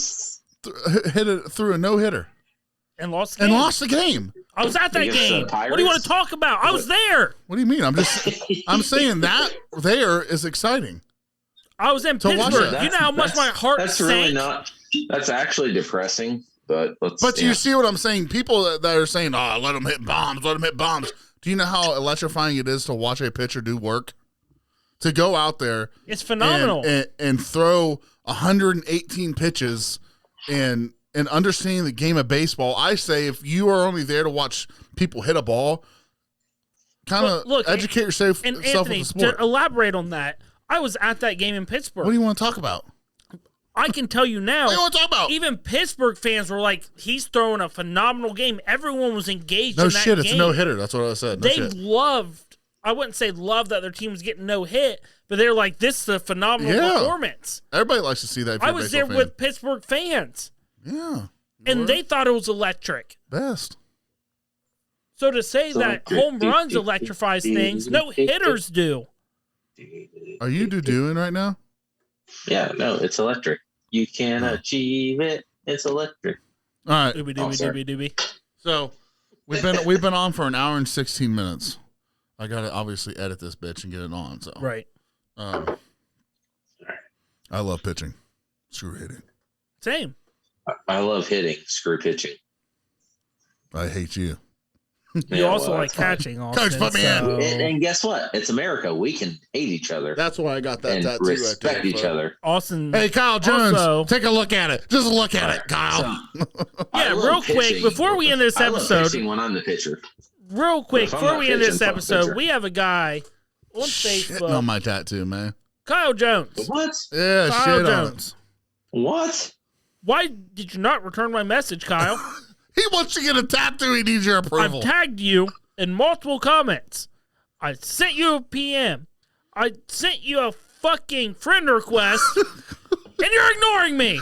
hit it through a no-hitter. And lost the game. And lost the game. I was at that game. What do you want to talk about? I was there. What do you mean? I'm saying that there is exciting. I was in Pittsburgh. You know how much my heart sank? Really not. That's actually depressing. But you see what I'm saying? People that are saying, "Oh, let them hit bombs. Let them hit bombs." Do you know how electrifying it is to watch a pitcher do work? To go out there, it's phenomenal, and throw 118 pitches and understanding the game of baseball. I say if you are only there to watch people hit a ball, kind of educate yourself and with Anthony, the sport. To elaborate on that, I was at that game in Pittsburgh. What do you want to talk about? I can tell you now. What do you want to talk about? Even Pittsburgh fans were like, he's throwing a phenomenal game. Everyone was engaged in that shit, game. It's a no-hitter. That's what I said. They loved, I wouldn't say loved that their team was getting no hit, but they're like, this is a phenomenal performance. Everybody likes to see that. I was there with Pittsburgh fans. Yeah. And they thought it was electric. Best. So to say that home runs electrifies things, no hitters do. Are you doing right now? Yeah, no, it's electric. You can achieve it. It's electric. All right. Doobie. So we've been on for an hour and 16 minutes. I gotta obviously edit this bitch and get it on. So right. I love pitching. Screw hitting. Same. I love hitting. Screw pitching. I hate you. You also like catching. Austin, Coach, put me in. And guess what? It's America. We can hate each other. That's why I got that and tattoo. respect each other. Austin. Hey, Kyle Jones, take a look at it. Just look at it, Kyle. Yeah, real quick before we end this episode. When I'm the pitcher. Real quick before we end this episode, we have a guy on Facebook on my tattoo, man. Kyle Jones. What? Yeah, Kyle Jones. What? Why did you not return my message, Kyle? He wants to get a tattoo. He needs your approval. I've tagged you in multiple comments. I sent you a PM. I sent you a fucking friend request, and you're ignoring me.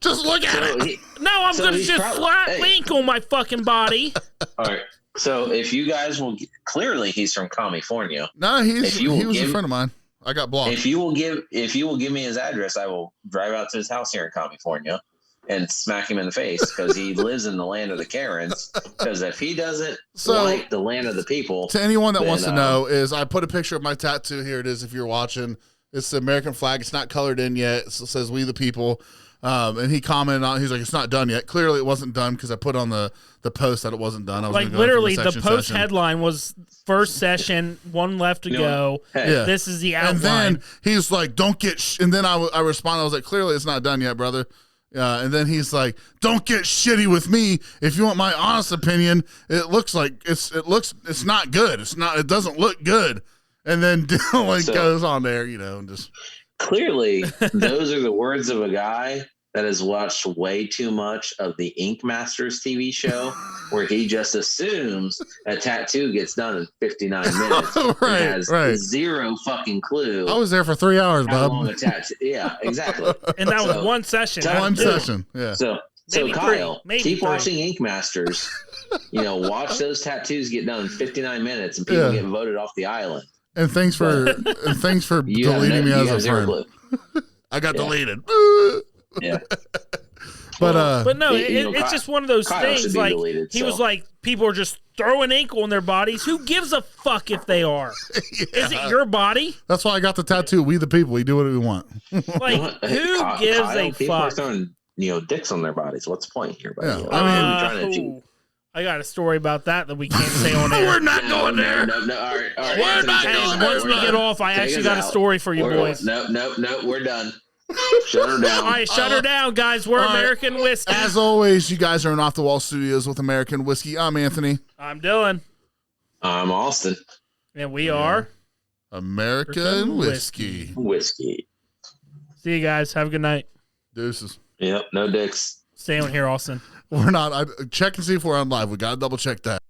Just look at it. No, I'm going to just flat link on my fucking body. All right. So if you guys will, clearly he's from California. No, he was a friend of mine. I got blocked. If you will give me his address, I will drive out to his house here in California and smack him in the face because he lives in the land of the Karens. Because if he doesn't like the land of the people, to anyone that wants to know, is I put a picture of my tattoo. Here it is. If you're watching, it's the American flag. It's not colored in yet. It says "We the People." And he commented on. He's like, "It's not done yet." Clearly, it wasn't done because I put on the post that it wasn't done. I was like literally the post headline was first session, one left to go. Hey. Yeah. This is the outline. And then he's like, "Don't get." And then I responded. I was like, "Clearly, it's not done yet, brother." And then he's like, "Don't get shitty with me. If you want my honest opinion, it looks like it's not good. It doesn't look good." And then Dylan goes on there, and just clearly those are the words of a guy that has watched way too much of the Ink Masters TV show, where he just assumes a tattoo gets done in 59 minutes. Right, has zero fucking clue. I was there for 3 hours, how Bob. long a tattoo? Yeah, exactly. And that was one session. One session. Yeah. So Maybe Kyle, three. keep watching Ink Masters. Watch those tattoos get done in 59 minutes, and people get voted off the island. And thanks for deleting me as a friend. I got deleted. Yeah. But no, it's just one of those things. Like deleted, he was like, people are just throwing ink on their bodies. Who gives a fuck if they are? Yeah. Is it your body? That's why I got the tattoo. We the people. We do what we want. Like who gives a people fuck? Are throwing dicks on their bodies. What's the point here? Yeah. I got a story about that we can't say on air. We're not going there. No. All right. We're not going there. Once we get off, I actually got a story for you boys. No. We're done. Shut her down. All right, shut her down, guys. We're American Whiskey. As always, you guys are in Off the Wall Studios with American Whiskey. I'm Anthony. I'm Dylan. I'm Austin. And we are American Whiskey. See you guys. Have a good night. Deuces. Yep, no dicks. Stay on here, Austin. We're not. Check and see if we're on live. We got to double check that.